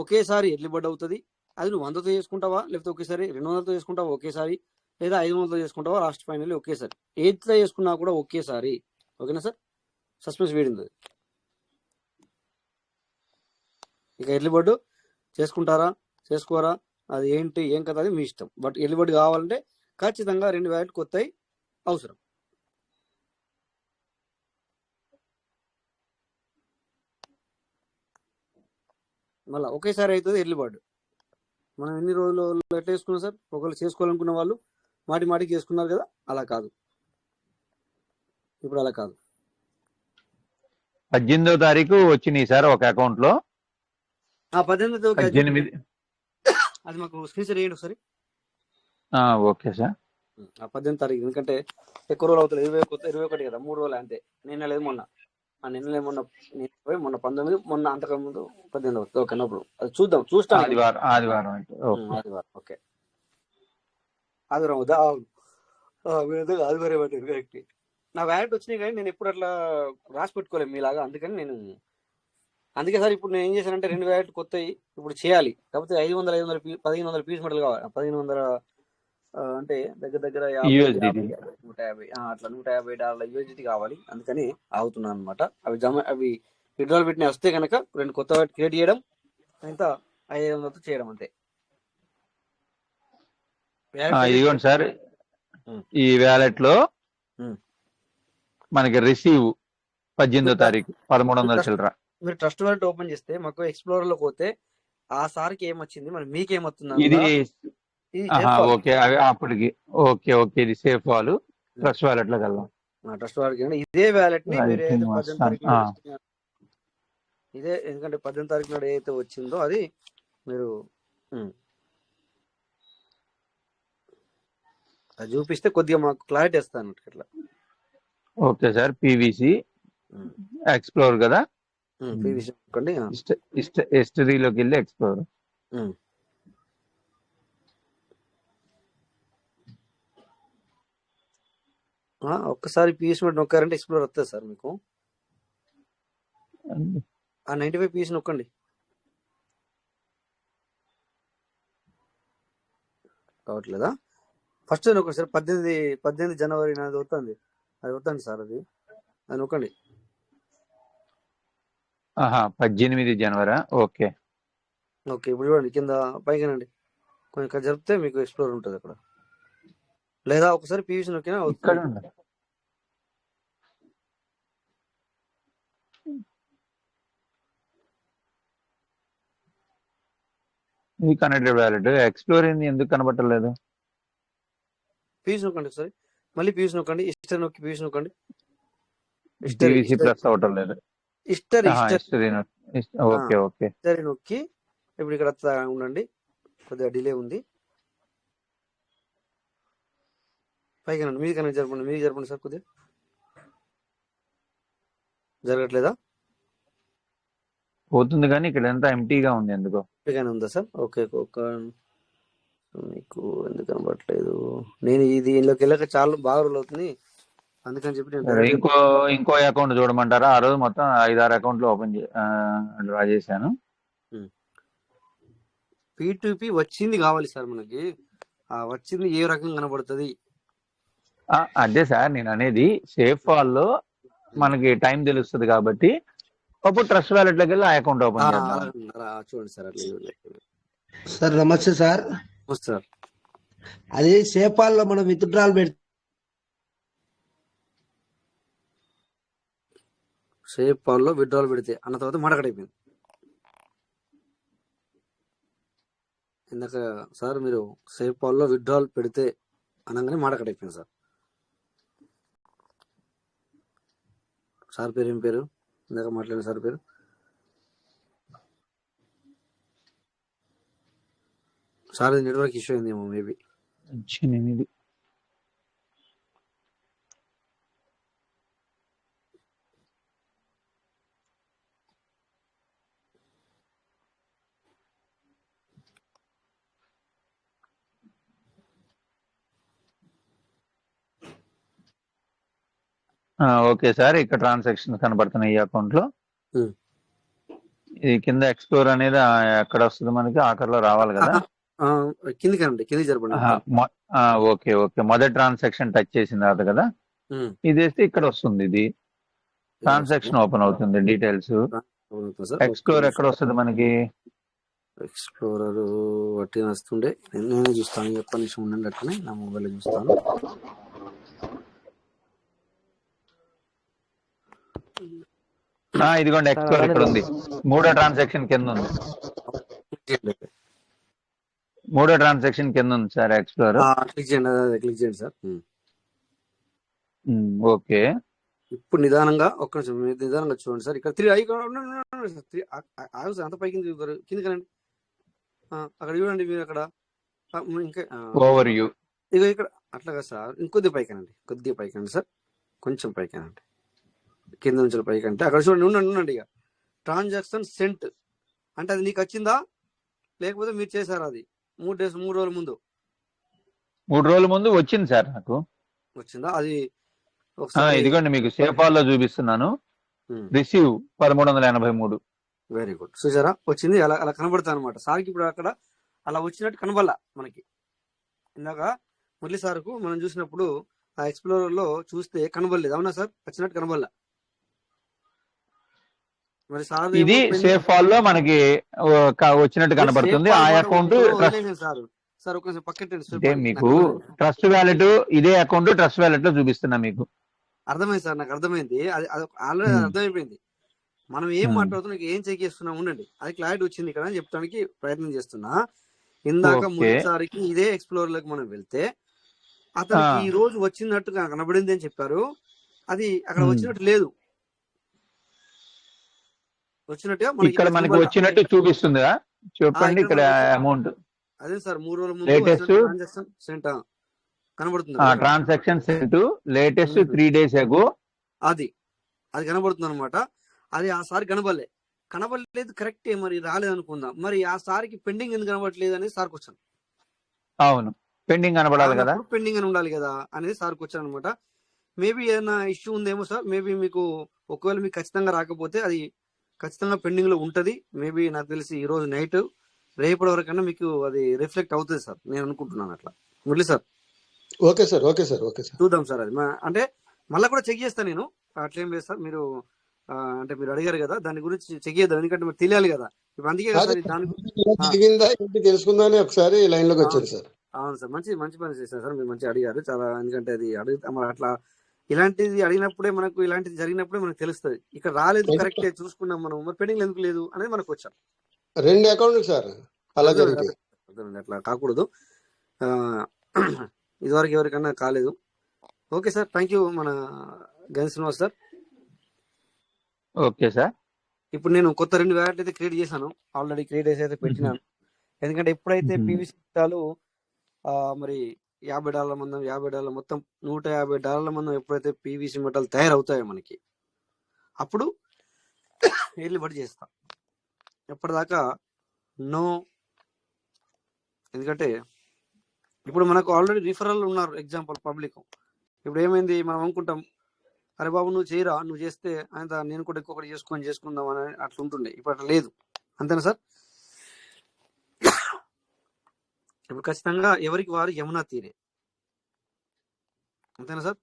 ఒకేసారి ఎర్లీ బర్డ్ అవుతుంది. అది నువ్వు 100తో చేసుకుంటావా, లేకపోతే ఒకేసారి 200తో చేసుకుంటావా ఒకేసారి, లేదా 500తో చేసుకుంటావా లాస్ట్ ఫైనల్లీ ఒకేసారి, 8తో చేసుకున్నా కూడా ఒకేసారి. ఓకేనా సార్, సస్పెన్స్ వీడింది. ఇక ఎర్లీ బర్డ్ చేసుకుంటారా చేసుకోరా అది ఏంటి ఏం కదా అది మీ ఇష్టం. బట్ ఎర్లీ బర్డ్ కావాలంటే ఖచ్చితంగా 2 వ్యాలెట్ కొత్తవి అవసరం. మళ్ళీ ఒకేసారి అవుతుంది ఎర్లీ బర్డ్. మనం ఎన్ని రోజులు ఎట్లా చేసుకున్నాం సార్, ఒకవేళ చేసుకోవాలనుకున్న వాళ్ళు మాటికి చేసుకున్నారు కదా, అలా కాదు ఇప్పుడు, అలా కాదు. 18వ తారీఖు వచ్చినాయి సార్ ఒక అకౌంట్ లో. 18 అది మాకు స్క్రీన్ షాట్ చేయండి ఒకసారి. Okay sir. 18వ తారీఖు, ఎందుకంటే ఎక్కువ రోజులు అవుతుంది, 21 కదా, 3 రోజులు అంతే. నిన్న లేదు మొన్న, మొన్న 19, మొన్న అంతకుముందు 18 అవుతుంది. ఓకే, నప్పుడు అది చూద్దాం, చూస్తాను. ఆదివారం ఓకే, ఆదివారం అవుదా? ఆదివారం కరెక్ట్. నా వ్యాలెట్ వచ్చినాయి కానీ నేను ఎప్పుడు అట్లా రాసి పెట్టుకోలేము మీలాగా, అందుకే సార్ ఇప్పుడు నేను ఏం చేశానంటే 2 వ్యాలెట్ కొత్తవి ఇప్పుడు చేయాలి. కాకపోతే 1500 పీస్ మెడల్ కావాలి. 1500 అంటే దగ్గర $150 అట్లా $150 USDT కావాలి. అందుకని ఆగుతున్నాను అనమాట. అవి విడ్రాల్ పెట్టిన వస్తే కనుక 2 కొత్త వ్యాలెట్ క్రియేట్ చేయడం, ఎంత 500తో చేయడం అంతే. ఇదిగోండి సార్, ఈ వ్యాలెట్ లో మనకి రిసీవ్ 18వ తారీఖు 1300 చిల్లర. మీరు ట్రస్ట్ వ్యాలెట్ ఓపెన్ చేస్తే మాకు ఎక్స్ప్లోరర్ లో పోతే ఆ సార్కి ఏమొచ్చింది, మరి మీకేమొస్తుంది ఇది. ఓకే, అప్పటికి ఓకే ఇది సేఫ్ వాళ్ళు ట్రస్ట్ వ్యాలెట్ లోకి వెళ్దాం. ట్రస్ట్ వ్యాలెట్ ఇదే వ్యాలెట్ ని మీరు 18 తారీఖు ఇదే, ఎందుకంటే 18 తారీఖు నాడు ఏదైతే వచ్చిందో అది మీరు అది చూపిస్తే కొద్దిగా మాకు క్లారిటీ వస్తాను ఇట్లా. ఓకే సార్, పీవీసీ ఎక్స్ప్లోర్ కదా, పీవీసీ హిస్టరీలోకి వెళ్ళి ఎక్స్ప్లోర్. ఒక్కసారి పీవీసీ మీద నొక్కారంటే ఎక్స్ప్లోర్ వస్తుంది సార్ మీకు. ఆ 95 పీవీసీ నొక్కండి. కావట్లేదా? ఫస్ట్ ఒకసారి 18 జనవరి నాది వస్తుంది, అది వద్దండి సార్, అది నొక్కండి. 18 జనవరి. ఓకే ఇప్పుడు చూడండి కింద పైకినండి, కొంచెం జరిపితే మీకు ఎక్స్ప్లోర్ ఉంటుంది అక్కడ. లేదా ఒకసారి పీవీసీ నొక్కినా ఇక్కడ ఇది కనెక్టెడ్ వ్యాలెట్. ఎక్స్ప్లోర్ ఎందుకు కనబట్టలేదు? పీయూష్ నొక్కండి ఒకసారి, మళ్ళీ పీయూష్ నొక్కండి, హిస్టరీ నొక్కి పీయూష్ నొక్కండి, టీవీసీ ప్లస్ అవటం లేదు. హిస్టరీ ఓకే ఓకే హిస్టరీ నొక్కి ఇప్పుడు ఇక్కడ ఉండండి, కొద్దిగా డిలే ఉంది. పైకి మీది కన్నా జరపండి, మీది జరపండి సార్, కొద్దిగా జరగట్లేదా? పోతుంది కానీ ఇక్కడ ఎంత ఎంటీగా ఉంది ఎందుకో. ఎంటీగానే ఉందా సార్? ఓకే, ఒక మీకు ఎందుకు కనబడట్లేదు? నేను ఇది ఇందులోకి వెళ్ళక చాలా బాగా రోజులు అవుతుంది, అందుకని చెప్పి నేను ఇంకో అకౌంట్ చూడమంటారా? ఆ రోజు మొత్తం 5-6 అకౌంట్లు ఓపెన్ డ్రా చేశాను. P2P వచ్చింది కావాలి సార్ మనకి, వచ్చింది ఏ రకంగా కనబడుతుంది? అదే సార్ నేను అనేది, సేఫ్ ఫాల్లో మనకి టైం తెలుస్తుంది కాబట్టి అప్పుడు ట్రస్ట్ వ్యాలెట్ లోకి వెళ్ళి ఆ అకౌంట్ ఓపెన్ చేద్దాం. చూడండి సార్, అట్లా సార్ నమస్తే సార్. సార్ అది సేపాల్లో మనం విత్డ్రాల్ పెడితే సేఫ్ పాల్లో విత్డ్రాల్ పెడితే అన్న తర్వాత మడకడైపోయింది. ఇందాక సార్ మీరు సేఫ్ పాల్లో విత్డ్రాల్ పెడితే అనగానే మడకడైపోయింది సార్. సార్ పేరు ఏం పేరు? ఇందాక మాట్లాడిన సార్ పేరు? సార్ ఇది నెట్వర్క్ ఇష్యూ అయిందేమో మేబీ. 8. ఓకే సార్, ఇక్కడ ట్రాన్సాక్షన్ కనబడుతున్నాయి ఈ అకౌంట్ లో. ఈ కింద ఎక్స్ప్లోర్ అనేది ఎక్కడ వస్తుంది మనకి? ఆఖరిలో రావాలి కదా, కిందికి కింది జరపండి. ఓకే ఓకే, మొదటి ట్రాన్సాక్షన్ టచ్ చేసిన తర్వాత కదా, ఇది వేస్తే ఇక్కడ వస్తుంది, ఇది ట్రాన్సాక్షన్ ఓపెన్ అవుతుంది, డీటెయిల్స్. ఎక్స్ప్లోర్ ఎక్కడ వస్తుంది మనకి? ఎక్స్ప్లోరర్ వట్టి వస్తుండే, నేనే చూస్తాను, ఒక్క నిమిషం ఉండండి, అట్లనే నా మొబైల్ చూస్తాను. ఇదిగోండి ఎక్స్ప్లోర్ ఇక్కడ ఉంది, మూడో ట్రాన్సాక్షన్ కింద ఉంది. మూడో ట్రాన్సాక్షన్ కింద ఉంది సార్ ఎక్స్ప్లోర్. క్లిక్ చేయండి సార్. ఓకే, ఇప్పుడు నిదానంగా ఒక్క నిమిషం నిదానంగా చూడండి సార్. ఇక్కడ 3 అంత పైకి కింది కనండి, అక్కడ చూడండి మీరు, అక్కడ ఇంకా ఓవర్ వ్యూ. ఇక ఇక్కడ అట్లాగా సార్, ఇంకొద్ది పైకానండి, కొద్దిగా పైకానండి సార్, కొంచెం పైకానండి, కింద నుంచి పైకంటే అక్కడ చూడండి, ఉండండి. ఇక ట్రాన్సాక్షన్ సెంట్ అంటే అది నీకు వచ్చిందా లేకపోతే మీరు చేశారా? అది 3 రోజుల ముందు, 3 రోజుల ముందు వచ్చింది సార్ నాకు. వచ్చిందా అది? ఇదిగోండి మీకు సేఫాల్లో చూపిస్తున్నాను, రిసీవ్ 1383. వెరీ గుడ్, చూసారా వచ్చింది, అలా కనబడతా అనమాట సార్కి. ఇప్పుడు అక్కడ అలా వచ్చినట్టు కనబడలా మనకి. ఇందాక మురళి సార్కు మనం చూసినప్పుడు ఆ ఎక్స్ప్లోరర్ లో చూస్తే కనబడలేదు, అవునా సార్? వచ్చినట్టు కనబడలా. మరి సార్ ఇది సేఫ్ ఫాల్ లో మనకి వచ్చినట్టు కనబడుతుంది. ఆ అకౌంట్ సార్ ఒక పక్కన మీకు ట్రస్ట్ వ్యాలెట్, ఇదే అకౌంట్ ట్రస్ట్ వ్యాలెట్ లో చూపిస్తున్నా మీకు. అర్థమైంది సార్, నాకు అర్థమైంది, అది ఆల్రెడీ అర్థమైపోయింది. మనం ఏం మాట్లాడుతున్నాం, ఏం చెక్ చేస్తున్నాం, ఉండండి, అది క్లారిటీ వచ్చింది ఇక్కడ అని చెప్తానికి ప్రయత్నం చేస్తున్నా. ఇందాక మొదటిసారికి ఇదే ఎక్స్ప్లోర్ లోకి మనం వెళ్తే అతనికి ఈ రోజు వచ్చినట్టుగా కనబడింది అని చెప్పారు, అది అక్కడ వచ్చినట్టు లేదు. వచ్చినట్టుగా ఇక్కడ మనకి వచ్చినట్టు చూపిస్తుంది, చెప్పండి ఇక్కడ అమౌంట్. అదే సార్ 3 రోజుల ముందు ట్రాన్సాక్షన్ సెంట్ కనబడుతుంది, transaction sent latest 3 days ago అది కనబడుతుంది అనమాట. అది ఆ సార్ కనబడలేదు కరెక్టే, మరి రాలేదు అనుకుందాం. మరి ఆ సార్కి పెండింగ్ ఎందుకు కనబడట్లేదు అనేది సార్కి వచ్చాను. అవును, పెండింగ్ కనబడాలి కదా, పెండింగ్ అని ఉండాలి కదా అనేది సార్కి వచ్చాను అనమాట. మేబీ ఏదైనా ఇష్యూ ఉందేమో సార్, మేబీ మీకు ఒకవేళ మీకు ఖచ్చితంగా రాకపోతే అది ఖచ్చితంగా పెండింగ్ లో ఉంటది. మేబీ నాకు తెలిసి ఈ రోజు నైట్ రేపటి వరకన్నా మీకు అది రిఫ్లెక్ట్ అవుతుంది సార్, నేను అనుకుంటున్నాను అట్లా. Murali sir okay sir, okay sir, okay sir, చూద్దాం సార్. అది అంటే మళ్ళీ కూడా చెక్ చేస్తాను నేను, అట్లేం లేదు సార్. మీరు అంటే మీరు అడిగారు కదా, దాని గురించి చెక్ చేద్దాం, ఎందుకంటే మీరు తెలియాలి కదా. ఇప్పుడు అందుకే కదా సార్ తెలుసుకుందామని ఒకసారి లైన్ లోకి వచ్చారు సార్. అవును సార్, మంచి పని చేశారు సార్, మీరు మంచిగా అడిగారు చాలా. ఎందుకంటే అది అడుగుతాం అట్లా, ఇలాంటిది అడిగినప్పుడే మనకు, ఇలాంటిది జరిగినప్పుడే మనకు తెలుస్తుంది. ఇక్కడ రాలేదు కరెక్ట్ చూసుకున్నాం మనం, మరి పెండింగ్ ఎందుకు లేదు అనేది మనకు వచ్చాం. 2 అకౌంట్ సార్ అలా జరిగింది, అట్లా కాకూడదు. ఇదివరకు ఎవరికన్నా కాలేదు. ఓకే సార్, థ్యాంక్ యూ మన Ganesh Srinivas sir. Okay sir. ఇప్పుడు నేను కొత్త 2 వ్యాలెట్ అయితే క్రియేట్ చేశాను, ఆల్రెడీ క్రియేట్ చేసి అయితే పెట్టినాను. ఎందుకంటే ఎప్పుడైతే పీవీసీ చట్టాలు మరి $50 మందం $50 మొత్తం $150 మందం ఎప్పుడైతే పీవీసీ మెటల్ తయారవుతాయో మనకి, అప్పుడు ఎర్లీ చేస్తా. ఎప్పటిదాకా నో. ఎందుకంటే ఇప్పుడు మనకు ఆల్రెడీ రిఫరల్ ఉన్నారు, ఎగ్జాంపుల్ పబ్లిక్. ఇప్పుడు ఏమైంది, మనం అనుకుంటాం అరే బాబు నువ్వు చేయరా, నువ్వు చేస్తే ఆయన నేను కూడా ఇంకొకటి చేసుకుందాం అని అట్లా ఉంటుండే. ఇప్పుడు అట్లా లేదు, అంతేనా సార్? ఇప్పుడు ఖచ్చితంగా ఎవరికి వారు యమునా తీరే, అంతేనా సార్?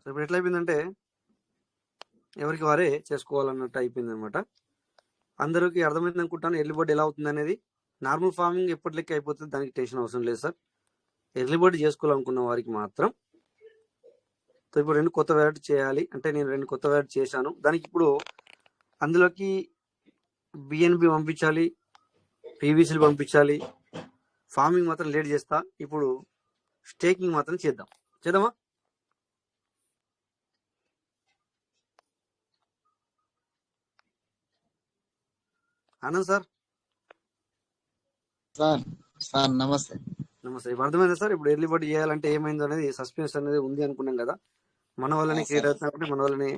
ఇప్పుడు ఎట్లా అయిపోయిందంటే ఎవరికి వారే చేసుకోవాలన్నట్టు అయిపోయింది అనమాట. అందరికీ అర్థమైంది అనుకుంటాను ఎర్లీ బర్డ్ ఎలా అవుతుంది అనేది. నార్మల్ ఫార్మింగ్ ఎప్పటి లెక్క అయిపోతుంది, దానికి టెన్షన్ అవసరం లేదు సార్. ఎర్లీ బర్డ్ చేసుకోవాలనుకున్న వారికి మాత్రం. సో ఇప్పుడు 2 కొత్త వెరైటీ చేయాలి అంటే నేను 2 కొత్త వెరైటీ చేశాను. దానికి ఇప్పుడు అందులోకి బిఎన్బి పంపించాలి, పీవీసీలు పంపించాలి. ఫార్మింగ్ మాత్రం లేట్ చేస్తా. ఇప్పుడు స్టేకింగ్ మాత్రం చేద్దామా? ఆనంద్ సార్. సార్ నమస్తే. ఇప్పుడు అర్థమైందా సార్? ఇప్పుడు ఎర్లీ బర్డ్ చేయాలంటే ఏమైందో అనేది సస్పెన్స్ అనేది ఉంది అనుకున్నాం కదా, మన వల్లనే క్లియర్ అవుతున్నప్పుడు మన వల్లనే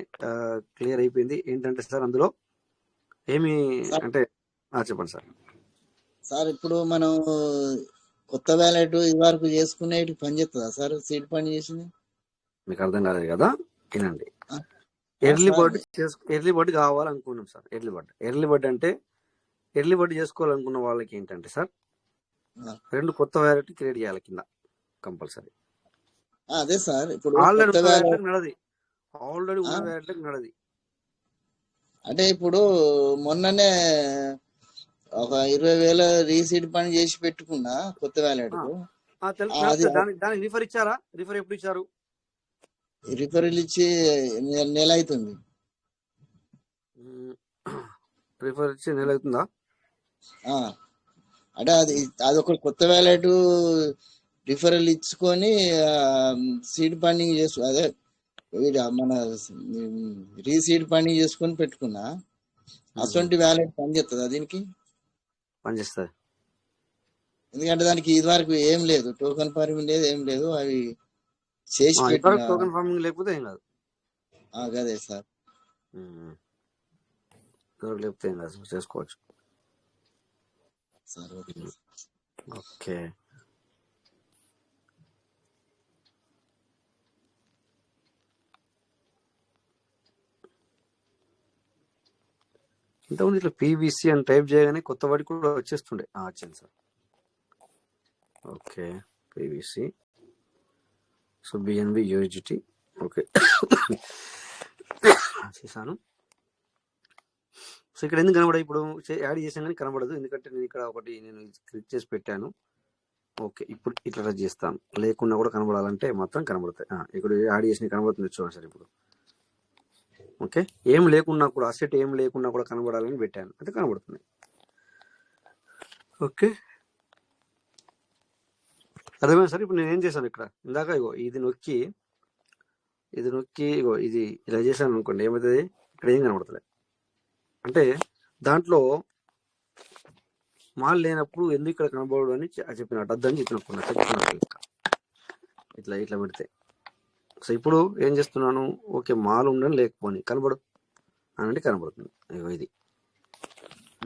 క్లియర్ అయిపోయింది. ఏంటంటే సార్ అందులో ఏమి అంటే చెప్పండి సార్. సార్ ఇప్పుడు మనం కొత్త వ్యాలెట్ ఇది వరకు చేసుకునేటి పని చేస్తుందా సార్? సీడ్ పని చేసింది మీకు అర్థం కాలేదు కదా, వినండి. ఎర్లీ బర్డ్ కావాలనుకున్నాం సార్. ఎర్లీ బర్డ్ అంటే ఎర్లీ బర్డ్ చేసుకోవాలనుకున్న వాళ్ళకి ఏంటంటే సార్ 2 కొత్త వ్యాలెట్ క్రియేట్ చేయాలి కింద కంపల్సరీ. అదే సార్, ఇప్పుడు ఆల్రెడీ ఉన్న వ్యాలెట్ నడది. అంటే ఇప్పుడు మొన్ననే ఒక 20,000 రీసీడ్ పని చేసి పెట్టుకున్నా కొత్త వ్యాలెట్. దానికి రిఫర్ ఇచ్చారా? రిఫర్ ఎప్పుడు ఇచ్చారు? రిఫరల్ ఇచ్చి నెల అవుతుంది. రిఫర్ ఇచ్చి నెల అవుతుందా? అంటే అదొక కొత్త వ్యాలెట్ రిఫరల్ ఇచ్చుకొని సీడ్ ఫండింగ్ అదే మన రీసీడ్ ఫండింగ్ చేసుకొని పెట్టుకున్నా. అటువంటి వ్యాలెట్ పనిచేస్తుందా? దీనికి పనిచేస్తుంది. ఎందుకంటే దానికి ఇది వరకు ఏం లేదు, టోకెన్ ఫార్మింగ్ లేదు, ఏం లేదు. అవి చేసి టోకెన్ ఫార్మింగ్ లేకపోతే ఏం కాదు. అదే సార్, లేకపోతే ఏం కాదు, చేసుకోవచ్చు. ఓకే. ఇంతకుముందు ఇట్లా పీవీసీ అని టైప్ చేయగానే కొత్త వాడికి కూడా వచ్చేస్తుండే. వచ్చింది sir. Okay, PVC. So BNB UGT. Okay చేశాను. సో ఇక్కడ ఎందుకు కనబడదు? ఇప్పుడు యాడ్ చేసాను కానీ కనబడదు, ఎందుకంటే నేను ఇక్కడ ఒకటి క్లిక్ చేసి పెట్టాను. ఓకే, ఇప్పుడు ఇట్లా రద్దు చేస్తాను. లేకుండా కూడా కనబడాలంటే మాత్రం కనబడతాయి. ఇక్కడ యాడ్ చేసిన కనబడుతుంది చూడండి సార్ ఇప్పుడు. ఓకే, ఏం లేకున్నా కూడా అసెట్ ఏం లేకున్నా కూడా కనబడాలని పెట్టాను, అయితే కనబడుతుంది. ఓకే, అర్థమైంది సార్. ఇప్పుడు నేను ఏం చేశాను, ఇక్కడ ఇందాక ఇది నొక్కి ఇది ఇలా చేశాను అనుకోండి, ఏమవుతుంది? ఇక్కడ ఏం కనబడుతుంది అంటే దాంట్లో మాల్ లేనప్పుడు ఎందుకు ఇక్కడ కనబడదు అని చెప్పినట్టు అర్థం చెప్తున్నప్పుడు ఇట్లా పెడితే. సో ఇప్పుడు ఏం చేస్తున్నాను, ఓకే మాల్ ఉండని లేకపోని కనబడు అని కనబడుతుంది ఇది.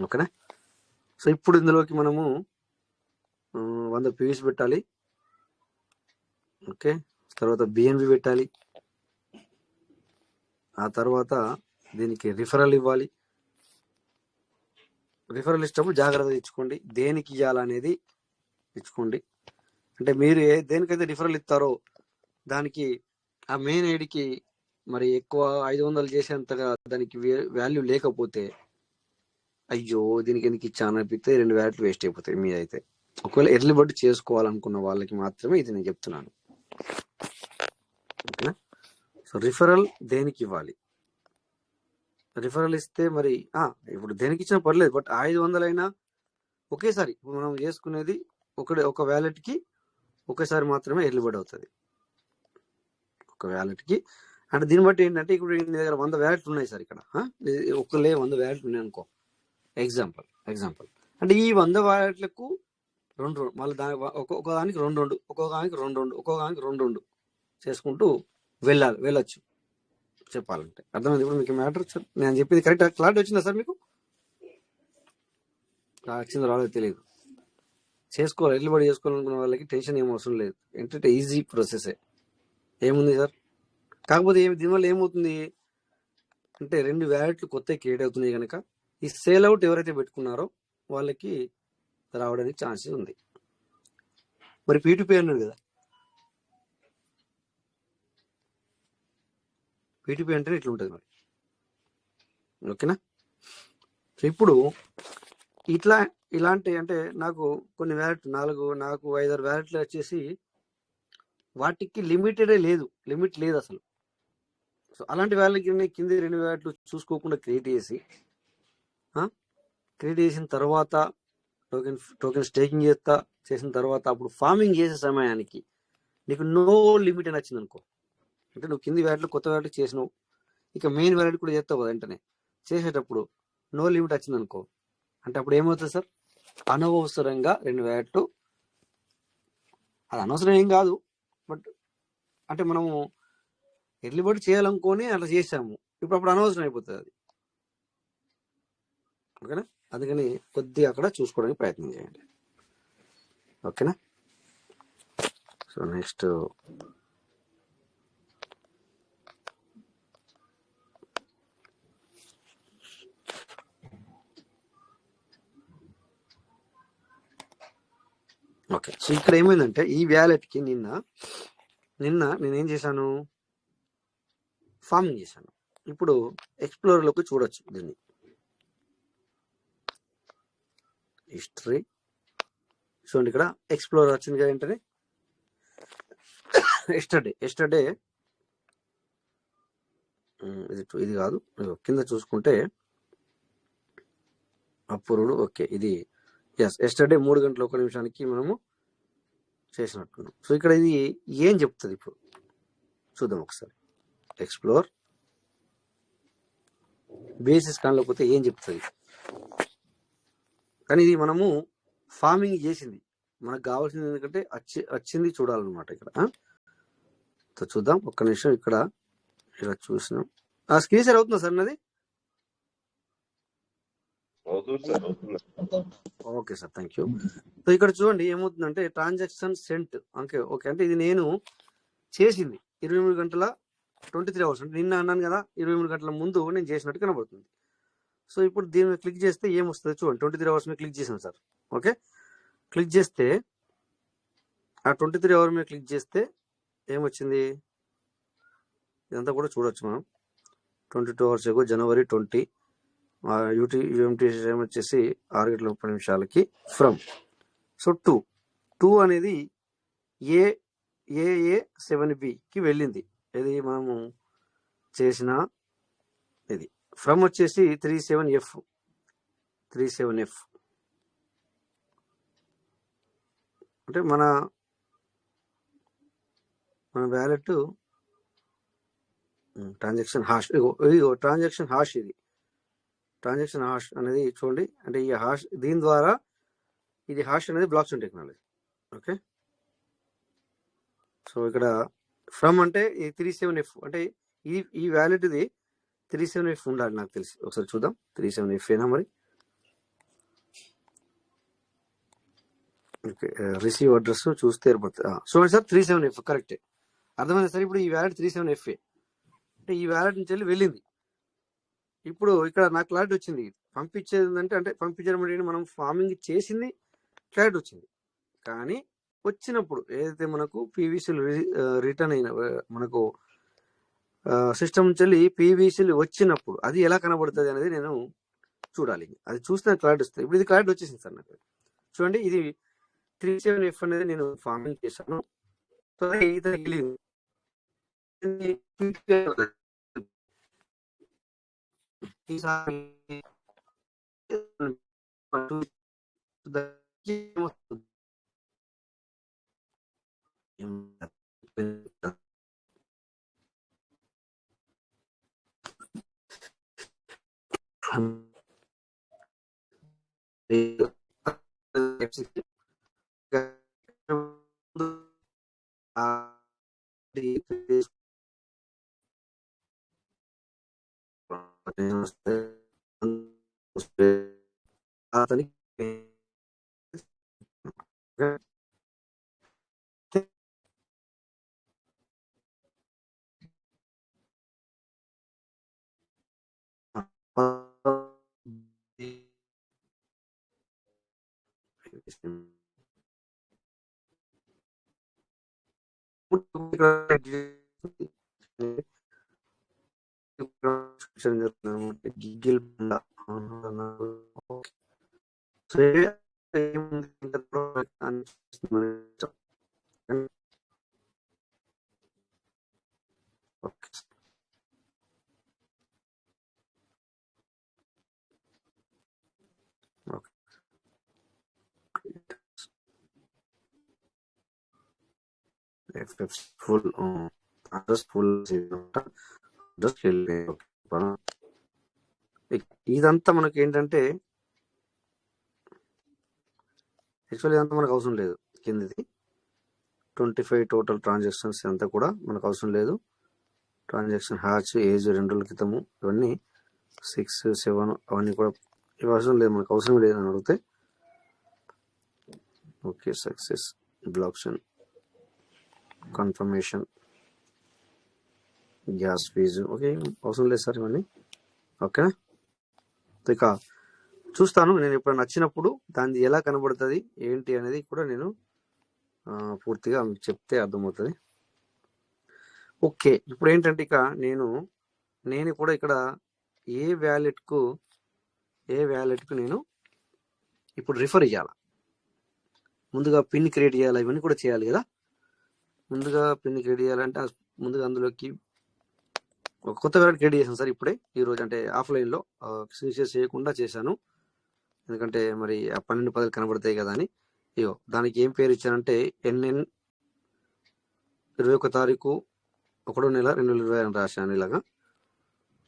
ఓకేనా? సో ఇప్పుడు ఇందులోకి మనము 100 పీవీసీ పెట్టాలి. ఓకే, తర్వాత బిఎన్బి పెట్టాలి. ఆ తర్వాత దీనికి రిఫరల్ ఇవ్వాలి. రిఫరల్ ఇచ్చినప్పుడు జాగ్రత్తగా ఇచ్చుకోండి, దేనికి ఇవ్వాలనేది ఇచ్చుకోండి. అంటే మీరు దేనికైతే రిఫరల్ ఇస్తారో దానికి ఆ మెయిన్ ఐడికి మరి ఎక్కువ 500 చేసేంతగా దానికి వాల్యూ లేకపోతే అయ్యో దీనికి ఎందుకు ఇచ్చాను అనిపిస్తే 2 వ్యాలెట్లు వేస్ట్ అయిపోతాయి మీదైతే. ఒకవేళ ఎర్లీ బర్డ్ చేసుకోవాలనుకున్న వాళ్ళకి మాత్రమే ఇది నేను చెప్తున్నాను. ఓకేనా? సో రిఫరల్ దేనికి ఇవ్వాలి? రిఫరల్ ఇస్తే మరి ఇప్పుడు దేనికి ఇచ్చినా పర్లేదు, బట్ 500 అయినా ఒకేసారి ఇప్పుడు మనం చేసుకునేది ఒక వ్యాలెట్ కి ఒకేసారి మాత్రమే ఎర్లీ బర్డ్ అవుతుంది, ఒక వ్యాలెట్ కి. అంటే దీన్ని బట్టి ఏంటంటే ఇప్పుడు నీ దగ్గర 100 వ్యాలెట్లు ఉన్నాయి సార్ ఇక్కడ, ఒకలే 100 వ్యాలెట్లు ఉన్నాయి అనుకో, ఎగ్జాంపుల్ అంటే ఈ 100 వ్యాలెట్లకు రెండు మళ్ళీ ఒక దానికి రెండు ఒక్కొక్క దానికి రెండు చేసుకుంటూ వెళ్ళొచ్చు చెప్పాలంటే. అర్థమైంది ఇప్పుడు మీకు మ్యాటర్? నేను చెప్పింది కరెక్ట్ క్లారిటీ వచ్చిందా సార్ మీకు? వచ్చిందో రాలేదు తెలియదు. చేసుకోవాలి, ఎర్లీ బర్డ్ చేసుకోవాలనుకున్న వాళ్ళకి టెన్షన్ ఏం అవసరం లేదు, ఏంటంటే ఈజీ ప్రాసెసే. ఏముంది సార్, కాకపోతే దీనివల్ల ఏమవుతుంది అంటే 2 వ్యాలెట్లు కొత్త క్రియేట్ అవుతున్నాయి కనుక ఈ సేల్ అవుట్ ఎవరైతే పెట్టుకున్నారో వాళ్ళకి రావడానికి ఛాన్సెస్ ఉంది. మరి P2P అన్నారు కదా, P2P అంటే ఇట్లా ఉంటుంది మరి, ఓకేనా? సో ఇప్పుడు ఇలాంటి అంటే నాకు కొన్ని వ్యాలెట్ నాకు 5-6 వ్యాలెట్లు వచ్చేసి వాటికి లిమిట్ లేదు అసలు. సో అలాంటి వ్యాలెట్కి కింద 2 వ్యాలెట్లు చూసుకోకుండా క్రియేట్ చేసిన తర్వాత టోకెన్ స్టేకింగ్ చేసిన తర్వాత అప్పుడు ఫార్మింగ్ చేసే సమయానికి నీకు నో లిమిట్ అని వచ్చింది అనుకో, అంటే నువ్వు కింది వ్యాలెట్లు కొత్త వ్యాలెట్ చేసినావు, ఇక మెయిన్ వ్యాలెట్ కూడా చేస్తావు కదా, వెంటనే చేసేటప్పుడు నో లిమిట్ వచ్చింది అనుకో, అంటే అప్పుడు ఏమవుతుంది సార్, అనవసరంగా 2 వ్యాలెట్లు, అది అనవసరం ఏం కాదు, బట్ అంటే మనము ఎర్లీ బర్డ్ చేయాలనుకొని అట్లా చేసాము, ఇప్పుడు అప్పుడు అనవసరం అయిపోతుంది అది, ఓకేనా? అందుకని కొద్దిగా అక్కడ చూసుకోవడానికి ప్రయత్నం చేయండి, ఓకేనా? So next okay. సో ఇక్కడ ఏమైందంటే ఈ వ్యాలెట్కి నిన్న నేనేం చేశాను, ఫార్మింగ్ చేశాను. ఇప్పుడు ఎక్స్ప్లోరర్లోకి చూడొచ్చు, దీన్ని హిస్టరీ చూడండి, ఇక్కడ ఎక్స్ప్లోరర్ వచ్చింది కదా, ఏంటనే ఎస్టర్డే ఇది కాదు, కింద చూసుకుంటే అప్పుడు ఓకే, ఇది ఎస్టర్డే 3:01 మనము చేసినట్టున్నాం. సో ఇక్కడ ఇది ఏం చెప్తుంది ఇప్పుడు చూద్దాం ఒకసారి. ఎక్స్ప్లోర్ బేసిస్ కానలేకపోతే ఏం చెప్తుంది, కానీ ఇది మనము ఫార్మింగ్ చేసింది, మనకు కావాల్సింది ఎందుకంటే వచ్చింది చూడాలన్నమాట ఇక్కడ. చూద్దాం ఒక్క నిమిషం, ఇక్కడ ఇలా చూసినాం. స్క్రీన్ షేర్ అవుతుందా సార్ నాది? Okay sir, thank you. So ఇక్కడ చూడండి ఏమవుతుందంటే ట్రాన్సాక్షన్ సెంట్, ఓకే అంటే ఇది నేను చేసింది 23:23 అంటే నిన్న అన్నాను కదా, 23 గంటల ముందు నేను చేసినట్టు కనబడుతుంది. సో ఇప్పుడు దీని మీద క్లిక్ చేస్తే ఏమొస్తుంది చూడండి, 23 అవర్స్ మీద క్లిక్ చేసాను సార్. ఓకే, క్లిక్ చేస్తే ఆ 23 అవర్ మీద క్లిక్ చేస్తే ఏమొచ్చింది ఇదంతా కూడా చూడొచ్చు మనం. 22 hours ago January 20 UMT time వచ్చేసి 6:30 ఫ్రమ్. సో 2 అనేది AA7Bకి వెళ్ళింది, ఇది మనము చేసిన ఇది. ఫ్రమ్ వచ్చేసి 37F అంటే మన వ్యాలెట్ ట్రాన్సాక్షన్ హాష్, ఇగో ట్రాన్సాక్షన్ హాష్, ఇది ట్రాన్సాక్షన్ హాష్ అనేది చూడండి, అంటే ఈ హాష్ దీని ద్వారా ఇది హాష్ అనేది block chain technology. Okay, so ఇక్కడ ఫ్రమ్ అంటే ఈ 37F అంటే ఈ వ్యాలెట్ ఇది 37F ఉండాలి నాకు తెలిసి, ఒకసారి చూద్దాం. 37F ఏనా మరి? ఓకే, రిసీవ్ అడ్రస్ చూస్తే చూడండి సార్, 37F కరెక్టే, అర్థమైంది సార్. ఇప్పుడు ఈ వ్యాలెట్ 37F అంటే ఈ వ్యాలెట్ నుంచి వెళ్ళింది. ఇప్పుడు ఇక్కడ నాకు క్లారిటీ వచ్చింది, పంపించేది అంటే పంపించడం అంటే మనం ఫార్మింగ్ చేసింది క్లారిటీ వచ్చింది, కానీ వచ్చినప్పుడు ఏదైతే మనకు పీవీసీలు రిటర్న్ అయిన మనకు సిస్టమ్ నుంచి వెళ్ళి పీవీసీలు వచ్చినప్పుడు అది ఎలా కనబడుతుంది అనేది నేను చూడాలి, అది చూస్తే క్లారిటీ వస్తుంది. ఇప్పుడు ఇది క్లారిటీ వచ్చేసింది సార్ నాకు. చూడండి, ఇది 37F అనేది నేను ఫార్మింగ్ చేశాను, సో ఇది ఈసారి అతనికి గిగ్గిల్ బండ. So full address full address ఇదంతా మనకి ఏంటంటే యాక్చువల్లీ ఇదంతా మనకు అవసరం లేదు. కిందది 25 టోటల్ ట్రాన్సాక్షన్స్ అంతా కూడా మనకు అవసరం లేదు. ట్రాన్సాక్షన్ హ్యాచ్ ఏజ్ 2 రోజుల క్రితము ఇవన్నీ 6, 7 అవన్నీ కూడా ఇవి అవసరం లేదు, మనకు అవసరం లేదు అని అడిగితే ఓకే సక్సెస్ బ్లాక్షన్ కన్ఫర్మేషన్ గ్యాస్ ఫీజు ఓకే అవసరం లేదు సార్ ఇవన్నీ. ఓకేనా, ఇక చూస్తాను నేను ఎప్పుడు నచ్చినప్పుడు దాన్ని ఎలా కనబడుతుంది ఏంటి అనేది కూడా నేను పూర్తిగా మీకు చెప్తే అర్థమవుతుంది. ఓకే, ఇప్పుడు ఏంటంటే ఇక నేను కూడా ఇక్కడ ఏ వ్యాలెట్కు నేను ఇప్పుడు రిఫర్ చేయాలి. ముందుగా పిన్ క్రియేట్ చేయాలి, ఇవన్నీ కూడా చేయాలి కదా. ముందుగా పిన్ క్రియేట్ చేయాలంటే ముందుగా అందులోకి ఒక కొత్త వ్యాలెట్ క్రియేట్ చేశాను సార్ ఇప్పుడే ఈరోజు, అంటే ఆఫ్లైన్లో సిగ్నేచర్ చేయకుండా చేశాను. ఎందుకంటే మరి ఆ 12 పదాలు కనబడతాయి కదా అని. ఇగో దానికి ఏం పేరు ఇచ్చానంటే NN 21 తారీఖు 1వ నెల 2020 అని రాశాను ఇలాగా.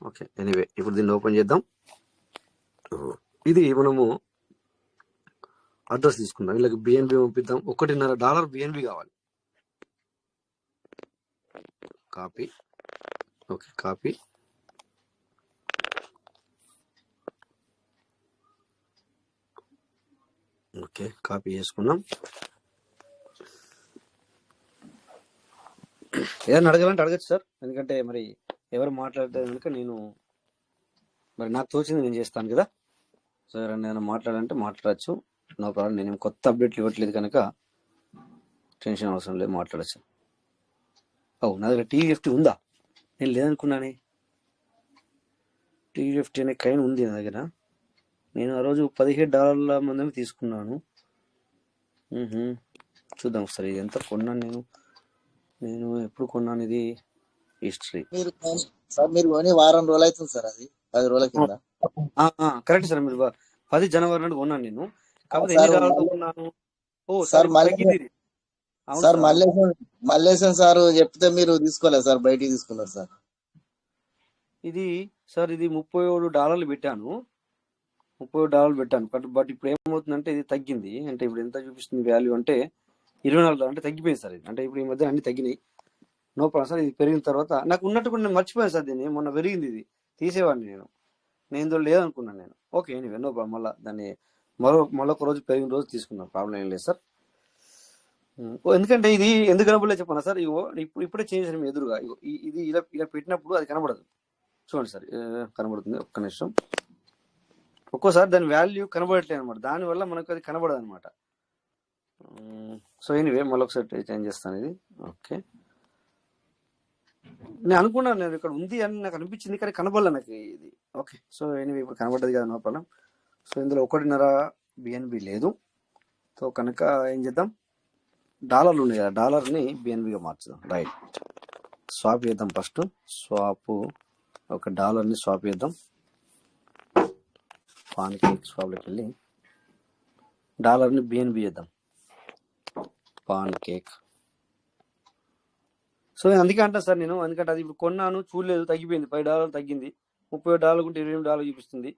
ఓకే, ఎనీవే ఇప్పుడు దీన్ని ఓపెన్ చేద్దాం. ఇది మనము అడ్రస్ తీసుకుందాం, వీళ్ళకి BNB పంపిద్దాం. $1.5 BNB కావాలి. Copy, okay copy, okay copy చేసుకున్నాం. ఏదైనా అడగాలంటే అడగచ్చు సార్, ఎందుకంటే మరి ఎవరు మాట్లాడితే కనుక నేను మరి నాకు తోచింది నేను చేస్తాను కదా. సో ఎవరైనా ఏదైనా మాట్లాడాలంటే మాట్లాడచ్చు, నో ప్రాబ్లం. నేను కొత్త అప్డేట్లు ఇవ్వట్లేదు కనుక టెన్షన్ అవసరం లేదు, మాట్లాడచ్చు. నా దగ్గర TFT ఉందా? నేను లేదనుకున్నానే. TFT అనే కాయిన్ ఉంది నా దగ్గర. నేను ఆ రోజు $17 మంది తీసుకున్నాను. చూద్దాం ఒకసారి ఇది ఎంత కొన్నాను నేను ఎప్పుడు కొన్నాను, ఇది హిస్టరీ. మీరు కొని వారం రోజులు అవుతుంది సార్, అది 10 రోజుల కింద. కరెక్ట్ సార్, మీరు 10 జనవరి నాడు కొన్నాను నేను. కాకపోతే ఎన్ని డాలర్తో కొన్నాను? సార్ మల్లేశం సార్ చెప్తే మీరు తీసుకోలేదు సార్, బయటికి తీసుకున్నారు సార్. ఇది సార్ ఇది $37 పెట్టాను, $37 పెట్టాను. బట్ ఇప్పుడు ఏమవుతుందంటే ఇది తగ్గింది. అంటే ఇప్పుడు ఎంత చూపిస్తుంది వాల్యూ అంటే $24 అంటే తగ్గిపోయింది సార్ ఇది. అంటే ఇప్పుడు ఈ మధ్య అన్ని తగ్గినాయి. No problem sir. ఇది పెరిగిన తర్వాత నాకు ఉన్నట్టు కూడా నేను మర్చిపోయాను సార్, దీన్ని మొన్న పెరిగింది, ఇది తీసేవాడిని నేను ఇందులో లేదనుకున్నాను నేను. Okay anyway no problem. మళ్ళీ దాన్ని మరొక రోజు పెరిగిన రోజు తీసుకున్నాను, ప్రాబ్లం ఏం లేదు సార్. ఎందుకంటే ఇది ఎందుకు కనబడలేదు చెప్పనా సార్, ఇప్పుడే చేంజ్ చేశాను మీ ఎదురుగా. ఇది ఇలా పెట్టినప్పుడు అది కనబడదు. చూడండి సార్, కనబడుతుంది. ఒక్క నిమిషం. ఒక్కోసారి దాని వాల్యూ కనబడట్లేదు అనమాట, దానివల్ల మనకు అది కనబడదు అనమాట. సో ఎనీవే మళ్ళీ ఒకసారి చేంజ్ చేస్తాను ఇది. ఓకే, నేను అనుకున్నాను నేను ఇక్కడ ఉంది అని నాకు అనిపించింది, కానీ కనబడలే నాకు ఇది. ఓకే, సో ఎనీవే ఇప్పుడు కనబడ్డది కదా, నో ప్రాబ్లం. సో ఇందులో $1.5 BNB లేదు. సో కనుక ఏం చేద్దాం, డాలర్లు ఉన్నాయి కదా, డాలర్ని BNBగా మార్చుదాం. రైట్, స్వాప్ చేద్దాం. ఫస్ట్ స్వాప్ $1ని స్వాప్ చేద్దాం. పాన్కేక్ స్వాప్లోకి వెళ్ళి డాలర్ని బిఎన్బి చేద్దాం, పాన్ కేక్. సో అందుకే అంటా సార్ నేను, ఎందుకంటే అది ఇప్పుడు కొన్నాను చూడలేదు, తగ్గిపోయింది, $10 తగ్గింది, $30 ఉంటే $28 చూపిస్తుంది.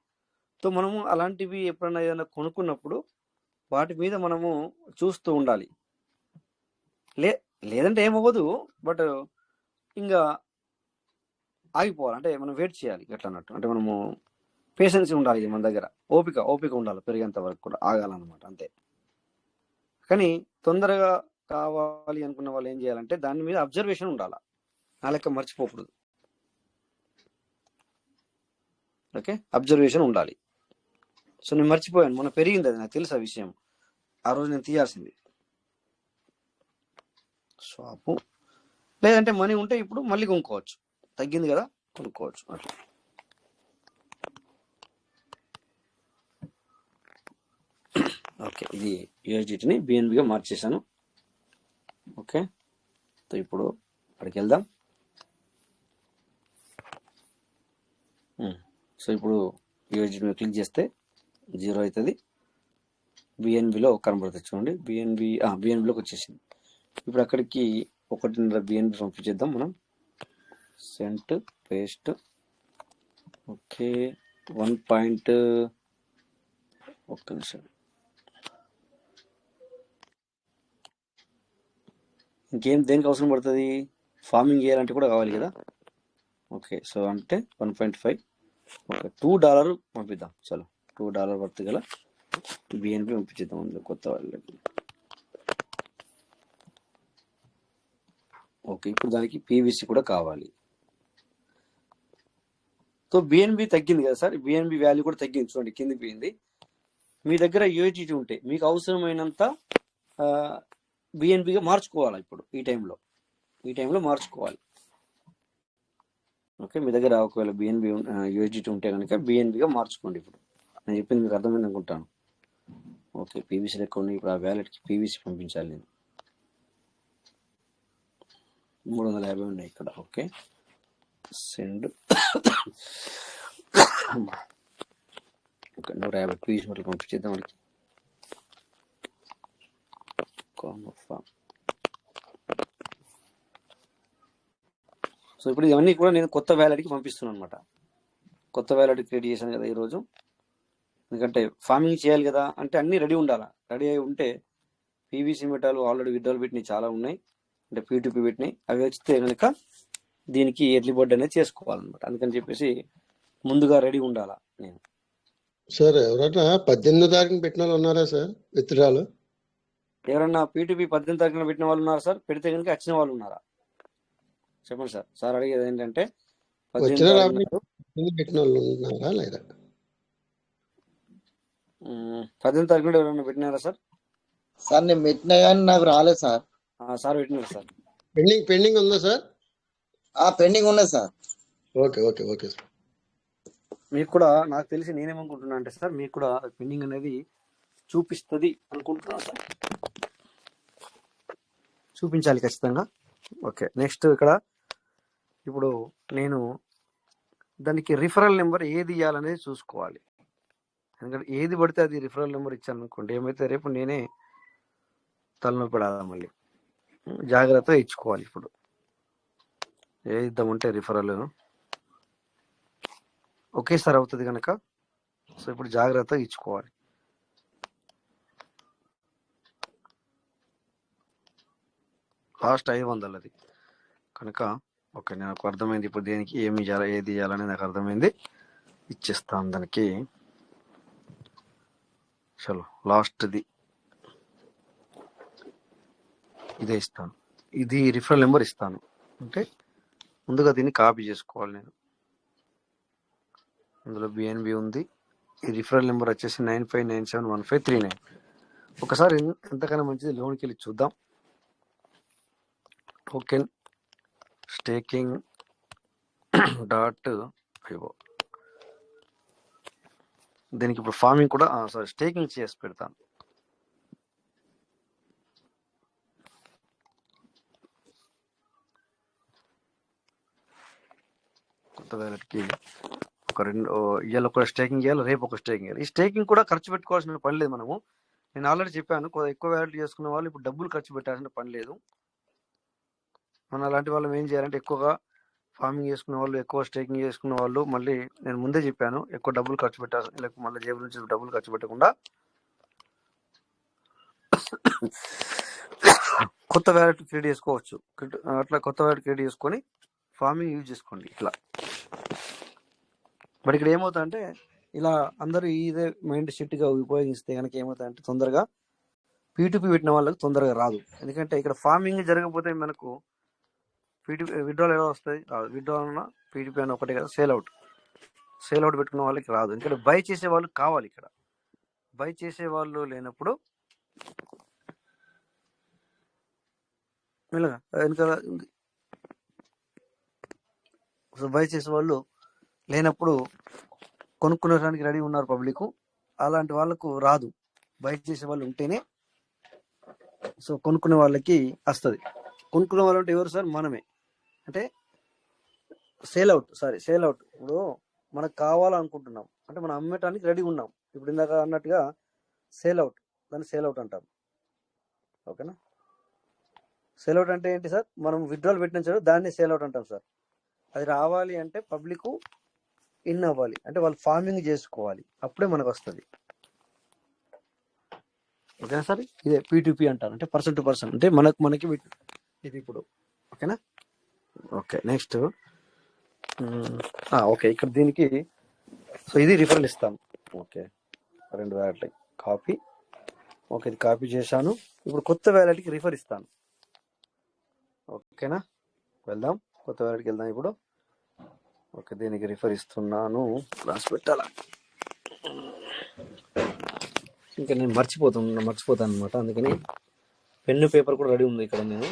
సో మనము అలాంటివి ఎప్పుడైనా ఏదైనా కొనుక్కున్నప్పుడు వాటి మీద మనము చూస్తూ ఉండాలి. లేదంటే ఏమవ్వదు, బట్ ఇంకా ఆగిపోవాలి, అంటే మనం వెయిట్ చేయాలి ఎట్లా అన్నట్టు. అంటే మనము పేషెన్స్ ఉండాలి, మన దగ్గర ఓపిక ఉండాలి, పెరిగేంత వరకు కూడా ఆగాలన్నమాట, అంతే. కానీ తొందరగా కావాలి అనుకున్న వాళ్ళు ఏం చేయాలంటే దాని మీద అబ్జర్వేషన్ ఉండాలి, నా లెక్క మర్చిపోకూడదు. ఓకే, అబ్జర్వేషన్ ఉండాలి. సో నేను మర్చిపోయాను, మొన్న పెరిగింది, అది నాకు తెలుసు ఆ విషయం, ఆ రోజు నేను తీయాల్సింది స్వాపు. లేదంటే మనీ ఉంటే ఇప్పుడు మళ్ళీ కొనుక్కోవచ్చు, తగ్గింది కదా కొనుక్కోవచ్చు అట్లా. ఓకే, ఇది యూఎస్డిటీని బిఎన్బిగా మార్చేసాను. ఓకే, సో ఇప్పుడు అక్కడికి వెళ్దాం. సో ఇప్పుడు యూఎస్డిటీ మీద క్లిక్ చేస్తే 0 అవుతుంది, బిఎన్బిలో కనబడుతుంది చూడండి, బిఎన్బిలోకి వచ్చేసింది. ఇప్పుడు అక్కడికి 1.5 బిఎన్బి పంపించేద్దాం మనం. Sent paste. ఓకే, 1. ఒక్క నిమిషం, ఇంకేం దేనికి అవసరం పడుతుంది, ఫార్మింగ్ చేయాలంటే కూడా కావాలి కదా. ఓకే, సో అంటే 1.5. ఓకే, $2 పంపిద్దాం. చలో, $2 వర్త్ గల బిఎన్పి పంపించేద్దాం అందులో కొత్త వాళ్ళకి. ఓకే, ఇప్పుడు దానికి పీవీసీ కూడా కావాలి. సో బిఎన్బి తగ్గింది కదా సార్, బిఎన్బి వాల్యూ కూడా తగ్గింది చూడండి, కిందికి పోయింది. మీ దగ్గర యూఎస్డిటీ ఉంటే మీకు అవసరమైనంత బిఎన్బిగా మార్చుకోవాలి. ఇప్పుడు ఈ టైంలో మార్చుకోవాలి. ఓకే, మీ దగ్గర ఒకవేళ బిఎన్బి యూఎస్డిటీ ఉంటే కనుక బిఎన్బిగా మార్చుకోండి. ఇప్పుడు నేను చెప్పింది మీకు అర్థమైంది అనుకుంటాను. ఓకే, పీవీసీ లెక్క ఉన్నాయి. ఇప్పుడు ఆ వ్యాలెట్కి పీవీసీ పంపించాలి నేను. 350 ఉన్నాయి ఇక్కడ. Okay, send. ఓకే, 150 పీవీసీ మళ్ళీ పంపించేద్దాం వాడికి. సో ఇప్పుడు ఇవన్నీ కూడా నేను కొత్త వ్యాలెట్కి పంపిస్తున్నాను అనమాట. కొత్త వ్యాలెట్ క్రియేట్ చేశాను కదా ఈరోజు, ఎందుకంటే ఫార్మింగ్ చేయాలి కదా, అంటే అన్నీ రెడీ ఉండాలి. రెడీ అయి ఉంటే పీవీసీ మెటాలు ఆల్రెడీ విత్డ్రాల్ పెట్టినవి చాలా ఉన్నాయి, అంటే P2P పెట్టినాయి, అవి వచ్చితే కనుక దీనికి ఎర్లీ బర్డ్ అనేది చేసుకోవాలన్నమాట. అందుకని చెప్పేసి ముందుగా రెడీ ఉండాలా నేను. సార్ ఎవరైనా 18వ తారీఖున పెట్టిన వాళ్ళు ఉన్నారా సార్ విత్డ్రాలు? ఎవరన్నా P2P 18 తారీఖున పెట్టిన వాళ్ళు ఉన్నారా సార్? పెడితే కనుక వచ్చిన వాళ్ళు ఉన్నారా చెప్పండి సార్. సార్ అడిగేది ఏంటంటే 18 పెట్టిన వాళ్ళు ఉన్నారా లేదా? 18 తారీఖున ఎవరైనా పెట్టినారా సార్? సార్ నేను పెట్టినా కానీ నాకు రాలేదు సార్. సార్ పెట్టినారు సార్. పెండింగ్ ఉందా సార్? పెండింగ్ ఉన్నది sir. Okay okay okay sir. మీకు కూడా నాకు తెలిసి నేనేమనుకుంటున్నా అంటే సార్, మీకు కూడా పెండింగ్ అనేది చూపిస్తుంది అనుకుంటున్నాను సార్. చూపించాలి ఖచ్చితంగా. ఓకే, నెక్స్ట్ ఇక్కడ ఇప్పుడు నేను దానికి రిఫరల్ నెంబర్ ఏది ఇవ్వాలనేది చూసుకోవాలి. ఎందుకంటే ఏది పడితే అది రిఫరల్ నెంబర్ ఇచ్చాను అనుకోండి, ఏమైతే రేపు నేనే తలనొప్పి పడాలి, మళ్ళీ జాగ్రత్తగా ఇచ్చుకోవాలి. ఇప్పుడు ఏది ఇద్దామంటే రిఫరల్ ఒకేసారి అవుతుంది కనుక, సో ఇప్పుడు జాగ్రత్తగా ఇచ్చుకోవాలి. లాస్ట్ 500 అది కనుక. ఓకే, నాకు అర్థమైంది ఇప్పుడు దేనికి ఏమి ఇవ్వాలి, ఏది ఇవ్వాలని నాకు అర్థమైంది. ఇచ్చేస్తాను దానికి. చలో, లాస్ట్ది ఇదే ఇస్తాను, ఇది రిఫరల్ నెంబర్ ఇస్తాను. అంటే ముందుగా దీన్ని కాపీ చేసుకోవాలి నేను. అందులో బిఎన్బి ఉంది, ఈ రిఫరల్ నెంబర్ వచ్చేసి 95971539. ఒకసారి ఎంతకన్నా మంచిది లోన్కి వెళ్ళి చూద్దాం. Token staking .io. దీనికి ఇప్పుడు ఫార్మింగ్ కూడా స్టేకింగ్ చేసి పెడతాను. కొత్త వ్యాలెట్కి ఇవాళ ఒక స్టేకింగ్ చేయాలి, రేపు ఒక స్టేకింగ్ చేయాలి. ఈ స్టేకింగ్ కూడా ఖర్చు పెట్టుకోవాల్సిన పని లేదు మనము. నేను ఆల్రెడీ చెప్పాను, ఎక్కువ వ్యాలిటీ చేసుకున్న వాళ్ళు ఇప్పుడు డబ్బులు ఖర్చు పెట్టాల్సిన పని లేదు. మన అలాంటి వాళ్ళు ఏం చేయాలంటే ఎక్కువగా ఫార్మింగ్ చేసుకున్న వాళ్ళు, ఎక్కువ స్టేకింగ్ చేసుకున్న వాళ్ళు, మళ్ళీ నేను ముందే చెప్పాను ఎక్కువ డబ్బులు ఖర్చు పెట్టాలి, లేకపోతే మళ్ళీ జేబుల నుంచి డబ్బులు ఖర్చు పెట్టకుండా కొత్త వ్యాలెట్ క్రియేట్ చేసుకోవచ్చు. అట్లా కొత్త వ్యాలెట్ క్రియేట్ చేసుకొని ఫార్మింగ్ యూజ్ చేసుకోండి ఇట్లా. బట్ ఇక్కడ ఏమవుతుందంటే ఇలా అందరూ ఇదే మైండ్ సెట్గా ఉపయోగిస్తే కనుక ఏమవుతుందంటే తొందరగా పీటుపీ పెట్టిన వాళ్ళకి తొందరగా రాదు. ఎందుకంటే ఇక్కడ ఫార్మింగ్ జరగకపోతే మనకు పీటీపీ విత్డ్రాల్ ఎలా వస్తుంది? విత్డ్రాల్ అన్న పీటీపీ అన్న ఒకటే కదా. సేల్ అవుట్ పెట్టుకున్న వాళ్ళకి రాదు. ఎందుకంటే బై చేసే వాళ్ళు కావాలి. ఇక్కడ బై చేసే వాళ్ళు లేనప్పుడు మెల్లగా వెనకాల బై చేసే వాళ్ళు లేనప్పుడు కొనుక్కునేడానికి రెడీ ఉన్నారు పబ్లిక్, అలాంటి వాళ్ళకు రాదు. బై చేసే వాళ్ళు ఉంటేనే సో కొనుక్కునే వాళ్ళకి వస్తుంది. కొనుక్కునే వాళ్ళు అంటే ఎవరు సార్? మనమే. అంటే సేల్ అవుట్. ఇప్పుడు మనకు కావాలనుకుంటున్నాం అంటే మనం అమ్మటానికి రెడీ ఉన్నాం. ఇప్పుడు ఇందాక అన్నట్టుగా సేల్ అవుట్, దాన్ని సేల్ అవుట్ అంటాం. ఓకేనా? సేల్ అవుట్ అంటే ఏంటి సార్? మనం విత్డ్రాల్ పెట్టిన సార్ దాన్ని సేల్ అవుట్ అంటాం సార్. అది రావాలి అంటే పబ్లిక్ ఇన్ అవ్వాలి, అంటే వాళ్ళు ఫార్మింగ్ చేసుకోవాలి, అప్పుడే మనకు వస్తుంది. ఓకేనా సార్? ఇదే పీటీపీ అంటారు, అంటే పర్సన్ టు పర్సన్, అంటే మనకి ఇది ఇప్పుడు. ఓకేనా? ఓకే, నెక్స్ట్ ఓకే, ఇక్కడ దీనికి సో ఇది రిఫరల్ ఇస్తాను. Okay, 2 wallet copy. ఓకే, ఇది కాపీ చేశాను. ఇప్పుడు కొత్త వ్యాలెట్కి రిఫర్ ఇస్తాను. ఓకేనా? వెళ్దాం, కొత్త వ్యాలెట్కి వెళ్దాం ఇప్పుడు. ఓకే, దీనికి రిఫర్ ఇస్తున్నాను. రాసి పెట్టాలా? ఇంకా నేను మర్చిపోతాను అనమాట. అందుకని పెన్ను పేపర్ కూడా రెడీ ఉంది ఇక్కడ. నేను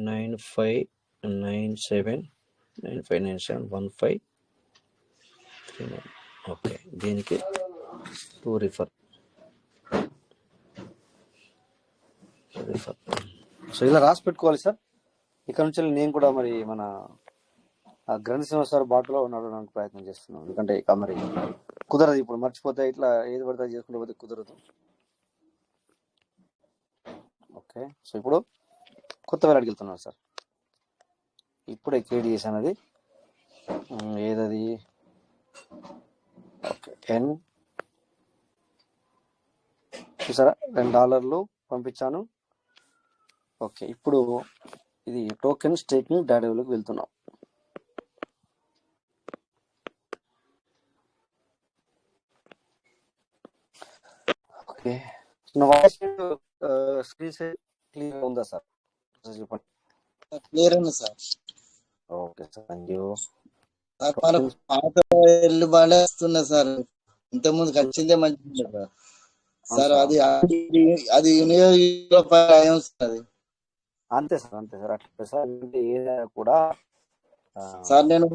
95971539. ఓకే, దీనికి 2 రిఫర్. సో ఇలా రాసి పెట్టుకోవాలి సార్. ఇక్కడ నుంచి నేను కూడా మరి మన గ్రంథ శ్రీనివాసరావు బాటలో నడవడానికి ప్రయత్నం చేస్తున్నాను. ఎందుకంటే ఇక మరి కుదరదు, ఇప్పుడు మర్చిపోతే ఇట్లా ఏది పడితే చేసుకుంటూ పోతే కుదరదు. ఓకే, సో ఇప్పుడు కొత్త వ్యాలెట్కి వెళ్తున్నాను సార్. ఇప్పుడే క్రియేట్ చేశాను. అది ఏదది? ఓకే, చూసారా, $2 పంపించాను. ఓకే, ఇప్పుడు ఇది టోకెన్ స్టేకింగ్ డేటాలోకి వెళ్తున్నాం. ఓకే, నా వాయిస్ స్క్రీన్ క్లియర్ ఉందా సార్? చెప్పండి. క్లియర్ ఉంది sir. Okay sir, thank you. Sir మనకు పాత ఇల్లు బాగా వస్తున్నా సార్. ఇంతకుముందు వచ్చిందే మంచిది సార్. సార్ అది వినియోగం సార్. అంతే సార్ అట్లా సార్. ఏదైనా కూడా సార్ నేను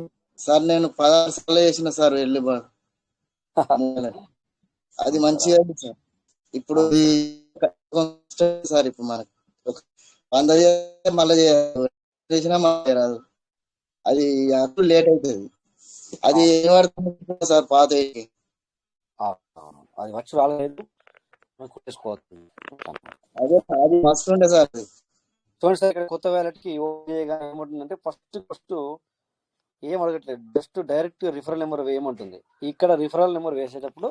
16 సార్లు చేసిన సార్ ఇల్లు అది మంచిగా సార్. ఇప్పుడు సార్ ఇప్పుడు మనకు 100 మళ్ళీ చేసినా మళ్ళీ రాదు. అది అప్పుడు లేట్ అవుతుంది. అది ఏం పడుతుంది సార్ పాత అది వచ్చి రాలేదు. అదే అది మస్తు ఉండే సార్. చూడండి సార్, ఇక్కడ కొత్త వ్యాలెట్కి ఏమంటుందంటే ఫస్ట్ ఏం అడగట్లేదు, జస్ట్ డైరెక్ట్ రిఫరల్ నెంబర్ వేయమంటుంది. ఇక్కడ రిఫరల్ నెంబర్ వేసేటప్పుడు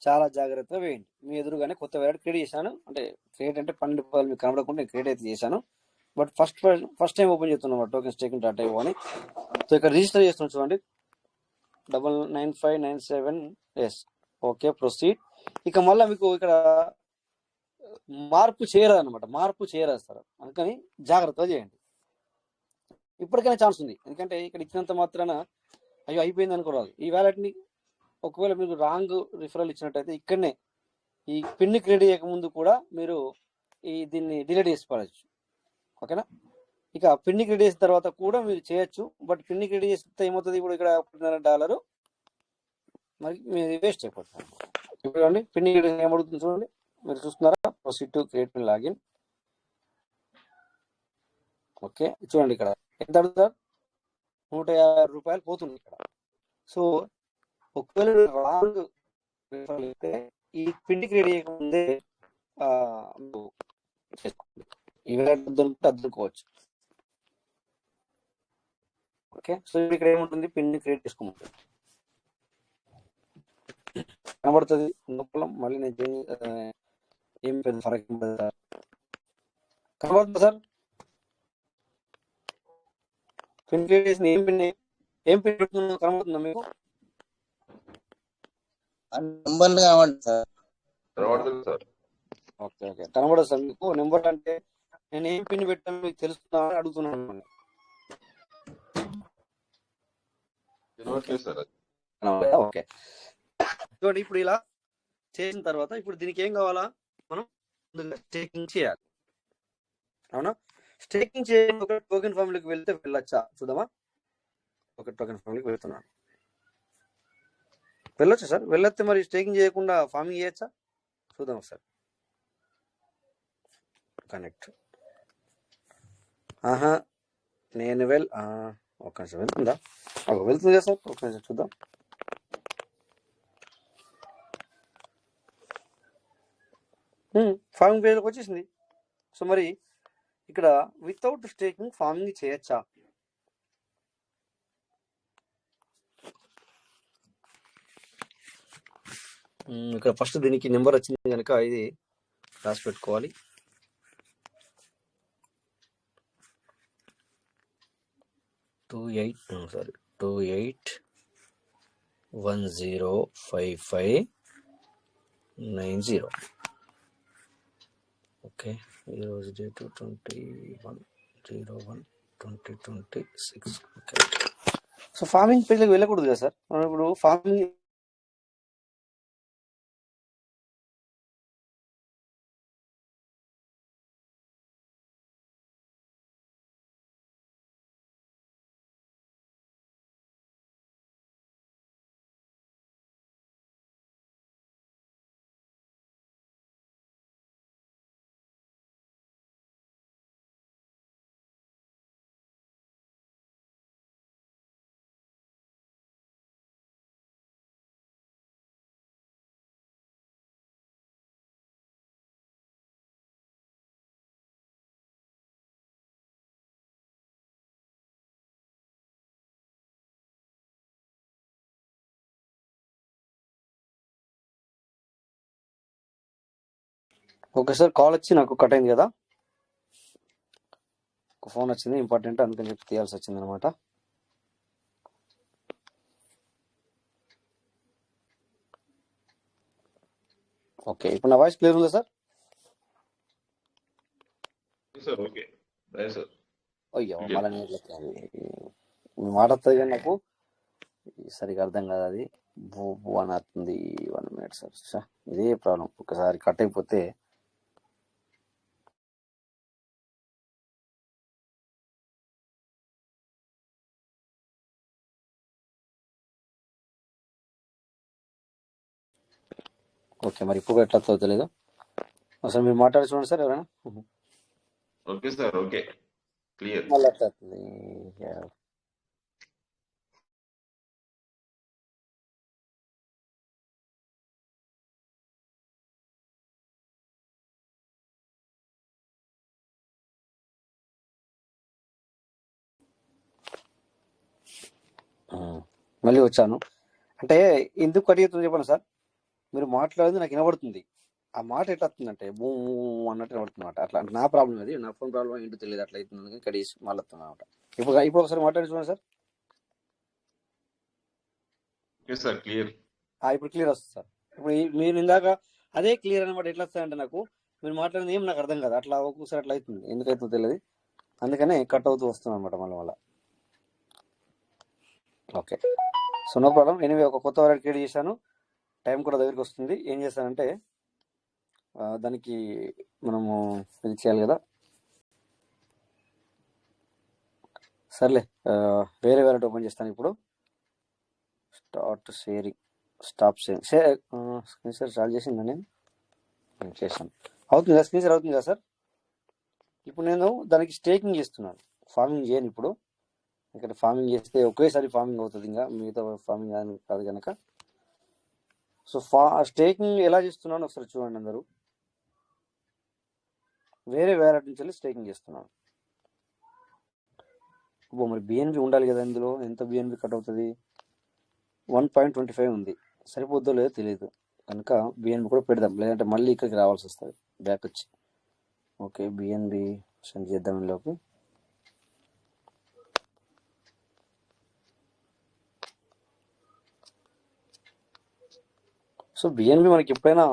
చాలా జాగ్రత్తగా వేయండి. మీ ఎదురుగానే కొత్త వ్యాలెట్ క్రియేట్ చేశాను. అంటే క్రియేట్ అంటే 12 రూపాయలు మీకు కనబడకుండా నేను క్రియేట్ అయితే చేశాను. బట్ ఫస్ట్ టైం ఓపెన్ చేస్తున్నాం టోకెన్ స్టేకింగ్ డాట్ ఐఓ అని. సో ఇక్కడ రిజిస్టర్ చేస్తున్నాం చూడండి, 995997. Okay, proceed. ఇక మళ్ళీ మీకు ఇక్కడ మార్పు చేయరాదు సార్. అందుకని జాగ్రత్తగా చేయండి. ఇప్పటికైనా ఛాన్స్ ఉంది, ఎందుకంటే ఇక్కడ ఇచ్చినంత మాత్రాన అయ్యో అయిపోయింది అనుకోరాదు. ఈ వ్యాలెట్ని ఒకవేళ మీకు రాంగ్ రిఫరల్ ఇచ్చినట్టయితే ఇక్కడనే ఈ పిన్ క్రియేట్ చేయకముందు కూడా మీరు దీన్ని డిలీట్ చేసి పడవచ్చు. ఓకేనా? ఇక పిన్ క్రియేట్ చేసిన తర్వాత కూడా మీరు చేయొచ్చు. బట్ పిన్ క్రియేట్ చేస్తే ఏమవుతుంది? ఇప్పుడు ఇక్కడ $1.5 మరి మీరు వేస్ట్ అయిపోతుంది. ఇప్పుడు చూడండి, పిన్ క్రియేట్ ఏమడుగుతుంది చూడండి, మీరు చూస్తున్నారా? Proceed to create pin login. Okay, చూడండి ఇక్కడ ఎంత అడుగుతారు? $150 పోతుంది ఇక్కడ. సో ఒకవేళ రాంగ్ అయితే ఈ పిండి క్రియేట్ చేయకముందే మీరు చేసుకోండి. ఈ వెరైటీ దొరికితే అద్దుకోవచ్చు. ఓకే, సో ఇక్కడ ఏముంటుంది, పిండి క్రియేట్ చేసుకోమంటుంది, కనబడుతుంది లోపల. మళ్ళీ నేను ఏం పెద్ద ఫరక్ కనబడుతుంది సార్. పిండి క్రియేట్ చేసిన ఏం పిండి పెడుతుందో కనబడుతుందా మీకు? నెంబర్లు కావాలి సార్. ఓకే ఓకే, కనబడదు సార్ మీకు నెంబర్. అంటే నేను ఏం పిన్ పెట్టాను మీకు తెలుస్తుందా అని అడుగుతున్నాను. ఓకే, చూడండి ఇప్పుడు ఇలా చేసిన తర్వాత ఇప్పుడు దీనికి ఏం కావాలా, మనం స్టేకింగ్ చేయాలి. అవునా, స్టేకింగ్ చేయాలి. ఒక టోకెన్ ఫామ్లోకి వెళ్తే వెళ్ళొచ్చా చూద్దామా. ఒక టోకెన్ ఫామ్లోకి వెళ్తున్నాను, వెళ్ళొచ్చా సార్? వెళ్ళొస్తే మరి స్టేకింగ్ చేయకుండా ఫార్మింగ్ చేయొచ్చా చూద్దాం సార్. కనెక్ట్. నేను ఒక్క నిమిషం, వెళ్తుందా? వెళ్తుంది కదా సార్, ఒక్క నిమిషం చూద్దాం. ఫార్మింగ్ పేజ్లోకి వచ్చేసింది. సో మరి ఇక్కడ వితౌట్ స్టేకింగ్ ఫార్మింగ్ చేయొచ్చా? ఇక్కడ ఫస్ట్ దీనికి నెంబర్ వచ్చింది కనుక ఇది రాసి పెట్టుకోవాలి. టూ 28105590. ఓకే, ఈరోజు డేట్ 21/01/2026. ఓకే, సో ఫార్మింగ్ పేజ్లోకి వెళ్ళకూడదు కదా సార్. మనం ఇప్పుడు ఫార్మింగ్ ఓకే సార్, కాల్ వచ్చి నాకు కట్ అయింది కదా, ఒక ఫోన్ వచ్చింది ఇంపార్టెంట్, అందుకని చెప్పి తీయాల్సి వచ్చింది అనమాట. ఓకే, ఇప్పుడు నా వాయిస్ క్లియర్ ఉందా సార్? అయ్యో, మళ్ళీ మీ మాట వస్తుంది కానీ నాకు సరిగా అర్థం కాదు. అది బూ అని వస్తుంది. 1 minute సార్, ఇదే ప్రాబ్లం. ఒకసారి కట్ అయిపోతే ఓకే, మరి ఇప్పుడు ఎట్లా తెలియదు. అసలు మీరు మాట్లాడి చూడండి సార్ ఎవరైనా. Okay sir, okay, clear. మళ్ళీ అట్లా వస్తుంది. మళ్ళీ వచ్చాను. అంటే ఎందుకు కట్ అవుతుంది చెప్పండి సార్. మీరు మాట్లాడేది నాకు వినబడుతుంది, ఆ మాట ఎట్లా వస్తుందంటే బూ అన్నట్టు వినబడుతుంది అనమాట. అట్లా అంటే నా ప్రాబ్లం, అది నా ఫోన్ ప్రాబ్లం ఏంటో తెలియదు, అట్లా అవుతుంది. కట్ చేసి మళ్ళీ వస్తుంది అనమాట. ఇప్పుడు ఒకసారి మాట్లాడి చూడండి సార్. Okay sir, clear. ఇప్పుడు క్లియర్ వస్తుంది సార్. ఇప్పుడు మీరు ఇందాక అదే క్లియర్ అనమాట. ఎట్లా వస్తాయంటే నాకు మీరు మాట్లాడింది ఏం నాకు అర్థం కాదు, అట్లా ఒక్కొక్కసారి అట్లా అవుతుంది, ఎందుకైతుందో తెలియదు. అందుకనే కట్ అవుతూ వస్తుంది అనమాట మళ్ళీ. Okay, so no problem. Anyway ఒక కొత్త వెరైటీ క్రియేట్ చేశాను. టైం కూడా దగ్గరికి వస్తుంది. ఏం చేస్తానంటే దానికి మనము ఇది చేయాలి కదా. సర్లే, వేరే వెరైటీ ఓపెన్ చేస్తాను ఇప్పుడు. Start sharing, stop sharing. Screen share start చేసిందా? నేను చేశాను. అవుతుందా స్క్రీన్ షేర్? అవుతుంది కదా సార్. ఇప్పుడు నేను దానికి స్టేకింగ్ చేస్తున్నాను, ఫార్మింగ్ చేయను ఇప్పుడు. ఇక్కడ ఫార్మింగ్ చేస్తే ఒకేసారి ఫార్మింగ్ అవుతుంది, ఇంకా మిగతా ఫార్మింగ్ కాదు కనుక. సో స్టేకింగ్ ఎలా చేస్తున్నాను ఒకసారి చూడండి అందరూ. వేరే వ్యాలెట్ నుంచి వెళ్ళి స్టేకింగ్ చేస్తున్నాను. మరి బిఎన్బి ఉండాలి కదా ఇందులో. ఎంత బిఎన్బి కట్ అవుతుంది? 1.25 ఉంది. సరిపోద్దో లేదో తెలియదు కనుక బిఎన్బి కూడా పెడదాం, లేదంటే మళ్ళీ ఇక్కడికి రావాల్సి వస్తుంది బ్యాక్ వచ్చి. ఓకే, బిఎన్బి సెండ్ చేద్దాం ఇందులోకి. సో బిఎన్బి మనకి ఎప్పుడైనా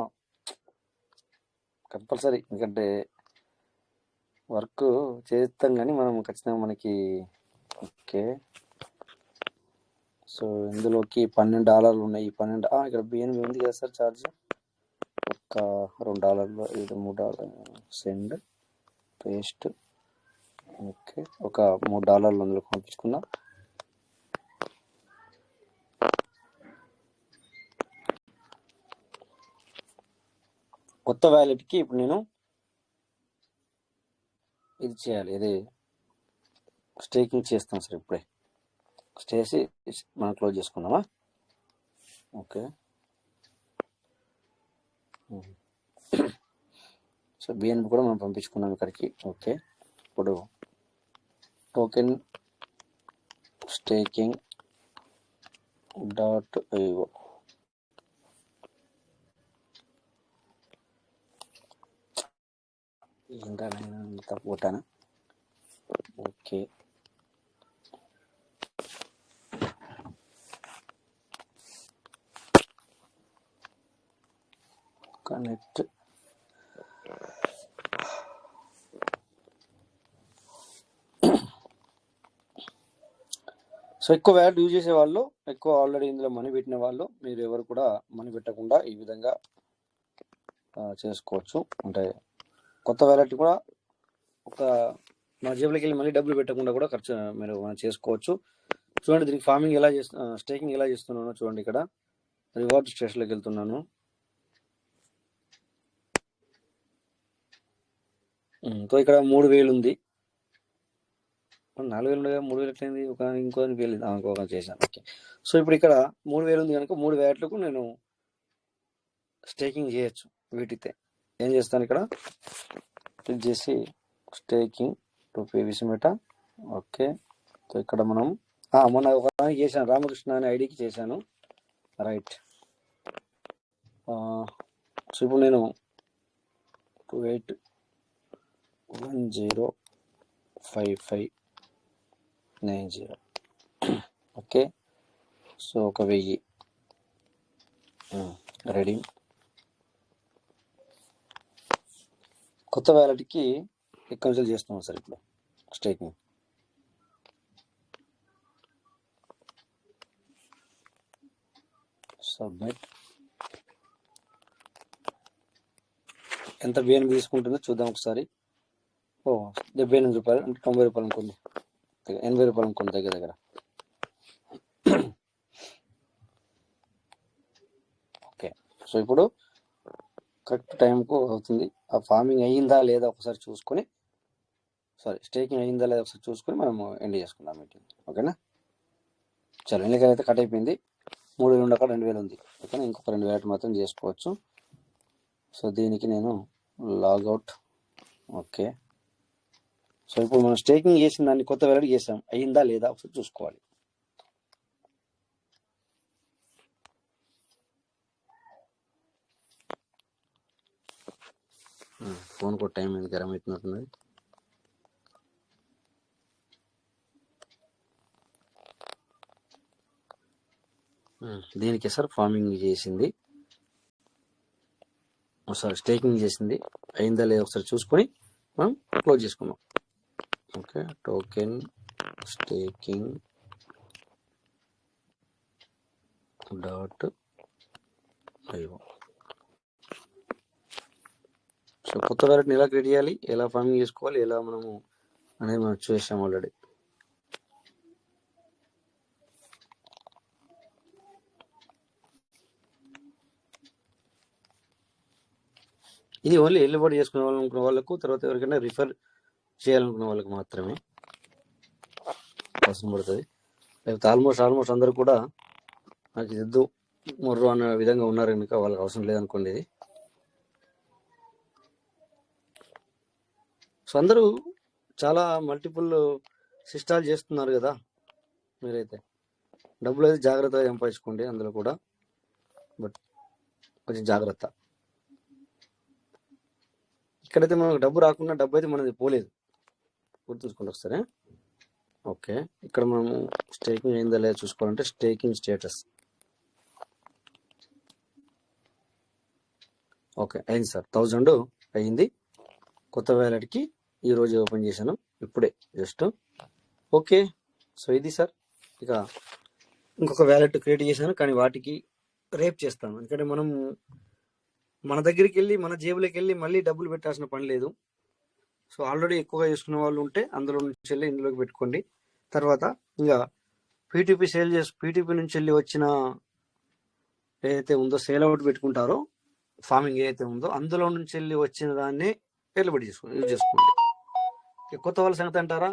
కంపల్సరీ, ఎందుకంటే వర్క్ చేస్తాం కానీ మనం ఖచ్చితంగా మనకి. ఓకే, సో ఇందులోకి $12 ఉన్నాయి. ఇక్కడ బిఎన్బి ఉంది కదా సార్ ఛార్జ్. ఒక $2, ఇది $3 సెండ్ పేస్ట్. ఓకే, ఒక $3 అందులో పంపించుకుందాం. కొత్త వ్యాలెట్కి ఇప్పుడు నేను ఇది చేయాలి, ఇది స్టేకింగ్ చేస్తాం సార్. ఇప్పుడే చేసి మనం క్లోజ్ చేసుకుందామా? ఓకే, సో బిఎన్బి కూడా మనం పంపించుకున్నాం ఇక్కడికి. ఓకే, ఇప్పుడు టోకెన్ స్టేకింగ్ .io ఇంకా నేను తప్పు కొట్టాను. Okay, connect. సో ఎక్కువ వ్యాలెట్ యూజ్ చేసే వాళ్ళు, ఎక్కువ ఆల్రెడీ ఇందులో మనీ పెట్టిన వాళ్ళు, మీరు ఎవరు కూడా మనీ పెట్టకుండా ఈ విధంగా చేసుకోవచ్చు. అంటే కొత్త వ్యాలెట్ కూడా ఒక మన జేబులోకి వెళ్ళి మళ్ళీ డబ్బులు పెట్టకుండా కూడా ఖర్చు మీరు మనం చేసుకోవచ్చు. చూడండి దీనికి ఫార్మింగ్ ఎలా స్టేకింగ్ ఎలా చేస్తున్నానో చూడండి. ఇక్కడ రివార్డ్ స్టేషన్లోకి వెళ్తున్నాను. సో ఇక్కడ 3000 ఉంది. 4000 ఉండగా 3000 ఎట్లయింది? ఇంకో వేలు ఇంకొక చేశాను. ఓకే, సో ఇప్పుడు ఇక్కడ 3000 ఉంది కనుక 3 వ్యాలెట్లకు నేను స్టేకింగ్ చేయొచ్చు. వీటితే ఏం చేస్తాను, ఇక్కడ క్లిక్ చేసి స్టేకింగ్ టు పేవిసిమెట. ఓకే, సో ఇక్కడ మనం మొన్న ఒక చేశాను, రామకృష్ణ అనే ఐడికి చేశాను. రైట్, సో ఇప్పుడు నేను 28105590. ఓకే, సో ఒక 1000 రెడీ. కొత్త వ్యాలెట్కి కన్సిడర్ చేస్తున్నాం సార్ ఇప్పుడు స్టేకింగ్. సబ్మిట్. ఎంత బిఎన్బి తీసుకుంటుందో చూద్దాం ఒకసారి. 78 రూపాయలు, అంటే 90 రూపాయలు అనుకోండి, 80 రూపాయలు అనుకోండి దగ్గర. ఓకే, సో ఇప్పుడు కరెక్ట్ టైంకు అవుతుంది. ఆ ఫార్మింగ్ అయ్యిందా లేదా ఒకసారి చూసుకొని, స్టేకింగ్ అయ్యిందా లేదా ఒకసారి చూసుకొని మనం ఎండ్ చేసుకుందాం మీటింగ్. ఓకేనా? చలో, ఎన్నికలు అయితే కట్ అయిపోయింది. 3000 ఉండక 2000 ఉంది. ఓకేనా? ఇంకొక 2000 మాత్రం చేసుకోవచ్చు. సో దీనికి నేను లాగౌట్. ఓకే, సో ఇప్పుడు మనం స్టేకింగ్ చేసిన దాన్ని కొత్త వ్యాలెట్ చేసాం, అయ్యిందా లేదా ఒకసారి చూసుకోవాలి. ఫోన్ కూడా టైం అయింది, గరం అవుతున్నట్టున్నది. దీనికి సార్ ఫార్మింగ్ చేసింది, స్టేకింగ్ చేసింది, అయిందా లేదా ఒకసారి చూసుకొని మనం క్లోజ్ చేసుకుందాం. Okay, token staking .io. So కొత్త వ్యాలెట్ని ఎలా క్రియేట్ చేయాలి, ఎలా ఫార్మింగ్ చేసుకోవాలి, ఎలా మనము అనేది మనం చూసాం ఆల్రెడీ. ఇది ఓన్లీ ఎల్లుబాటు చేసుకునే వాళ్ళనుకున్న వాళ్ళకు, తర్వాత ఎవరికైనా రిఫర్ చేయాలనుకున్న వాళ్ళకి మాత్రమే అవసరం పడుతుంది. లేకపోతే ఆల్మోస్ట్ అందరూ కూడా నాకు ఇది వద్దు, మొర్రు అన్న విధంగా ఉన్నారు కనుక వాళ్ళకి అవసరం లేదనుకోండి ఇది. సో అందరూ చాలా మల్టిపుల్ సిస్టాలు చేస్తున్నారు కదా, మీరైతే డబ్బులు అయితే జాగ్రత్తగా సంపాదించుకోండి అందులో కూడా, బట్ కొంచెం జాగ్రత్త. ఇక్కడైతే మనకు డబ్బు రాకుండా డబ్బు అయితే మనది పోలేదు, గుర్తుంచుకోండి ఒకసారి. ఓకే, ఇక్కడ మనం స్టేకింగ్ అయిందా లేదా చూసుకోవాలంటే స్టేకింగ్ స్టేటస్. ఓకే అయింది సార్, 1000 అయింది. కొత్త వ్యాలెట్కి ఈరోజు ఓపెన్ చేశాను ఇప్పుడే జస్ట్. ఓకే, సో ఇది సార్. ఇక ఇంకొక వ్యాలెట్ క్రియేట్ చేశాను, కానీ వాటికి రేపు చేస్తాను. ఎందుకంటే మనం మన దగ్గరికి వెళ్ళి మన జేబులోకి వెళ్ళి మళ్ళీ డబ్బులు పెట్టాల్సిన పని లేదు. సో ఆల్రెడీ ఎక్కువగా చేసుకున్న వాళ్ళు ఉంటే అందులో నుంచి వెళ్ళి ఇందులోకి పెట్టుకోండి. తర్వాత ఇంకా పీటీపీ పీటీపీ నుంచి వెళ్ళి వచ్చిన ఏదైతే ఉందో సేల్ అవుట్ పెట్టుకుంటారో, ఫార్మింగ్ ఏదైతే ఉందో అందులో నుంచి వెళ్ళి వచ్చిన దాన్ని పెట్టుబడి యూజ్ చేసుకోండి. కొత్త వాళ్ళ సంగతి అంటారా,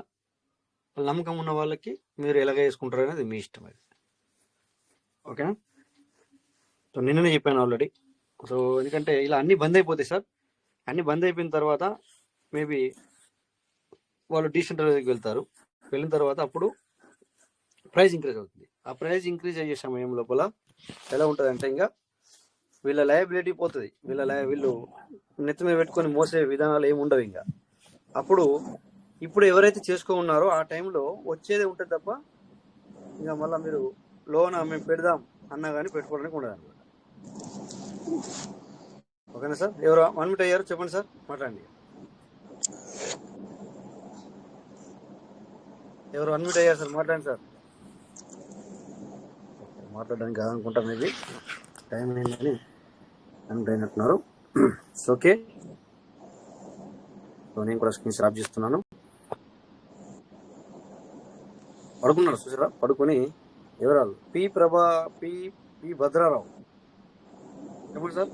నమ్మకం ఉన్న వాళ్ళకి మీరు ఎలాగ వేసుకుంటారు అనేది మీ ఇష్టం అది. ఓకేనా? సో నిన్ననే చెప్పాను ఆల్రెడీ. సో ఎందుకంటే ఇలా అన్నీ బంద్ అయిపోతాయి సార్. అన్నీ బంద్ అయిపోయిన తర్వాత మేబీ వాళ్ళు డీసెంట్రలైజ్కి వెళ్తారు. వెళ్ళిన తర్వాత అప్పుడు ప్రైస్ ఇంక్రీజ్ అవుతుంది. ఆ ప్రైస్ ఇంక్రీజ్ అయ్యే సమయం లోపల ఎలా ఉంటుంది అంటే ఇంకా వీళ్ళ లయబిలిటీ పోతుంది. వీళ్ళు నెత్తి మీద పెట్టుకొని మోసే విధానాలు ఏమి ఉండవు ఇంకా. అప్పుడు ఇప్పుడు ఎవరైతే చేసుకో ఉన్నారో ఆ టైంలో వచ్చేదే ఉంటుంది తప్ప ఇంకా మళ్ళీ మీరు లోన్ మేము పెడదాం అన్నా కానీ పెట్టుకోవడానికి ఉండదు అనమాట. ఓకేనా సార్? ఎవరు అన్మిట్ అయ్యారు చెప్పండి సార్, మాట్లాడండి. ఎవరు అన్మిట్ అయ్యారు సార్, మాట్లాడండి సార్. మాట్లాడడానికి కాదనుకుంటా, మేబీ టైం అయిందని అన్మిట్ అయినట్టున్నారు. ఓకే, సో నేను కూడా స్క్రీన్ స్టాప్ చేస్తున్నాను. పడుకున్నారు చూసారా, పడుకొని ఎవరాలు పి భద్రారావు చెప్పండి sir.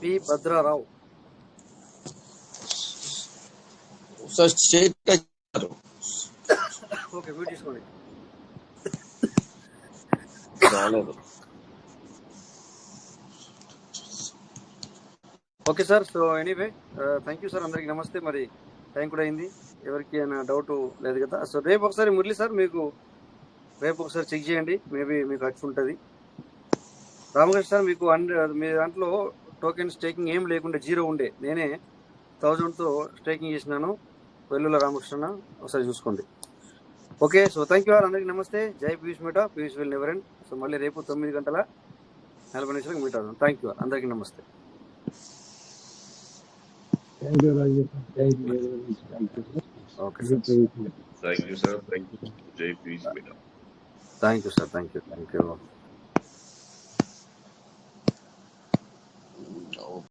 P Bhadrarao okay, mute తీసుకోండి. Okay sir, so anyway thank you sir, అందరికి నమస్తే. మరి టైం కూడా అయింది, ఎవరికి అయినా డౌట్ లేదు కదా. సో రేపు ఒకసారి మురళి సార్ మీకు రేపు ఒకసారి చెక్ చేయండి, మేబీ మీకు వచ్చి ఉంటుంది. రామకృష్ణ సార్ మీకు మీ దాంట్లో టోకెన్ స్టేకింగ్ ఏం లేకుండా 0 ఉండే, నేనే 1000తో స్టేకింగ్ చేసినాను. వెల్లుల రామకృష్ణ ఒకసారి చూసుకోండి. ఓకే, సో థ్యాంక్ యూ అందరికి నమస్తే. జై Piyush Meeta, Piyush will never end. So మళ్ళీ రేపు 9:40 మీట్ అవుతాం. థ్యాంక్ యూ, అందరికీ నమస్తే. Okay sir, thank you sir, thank you. జై peace Meeta. Thank you sir, thank you.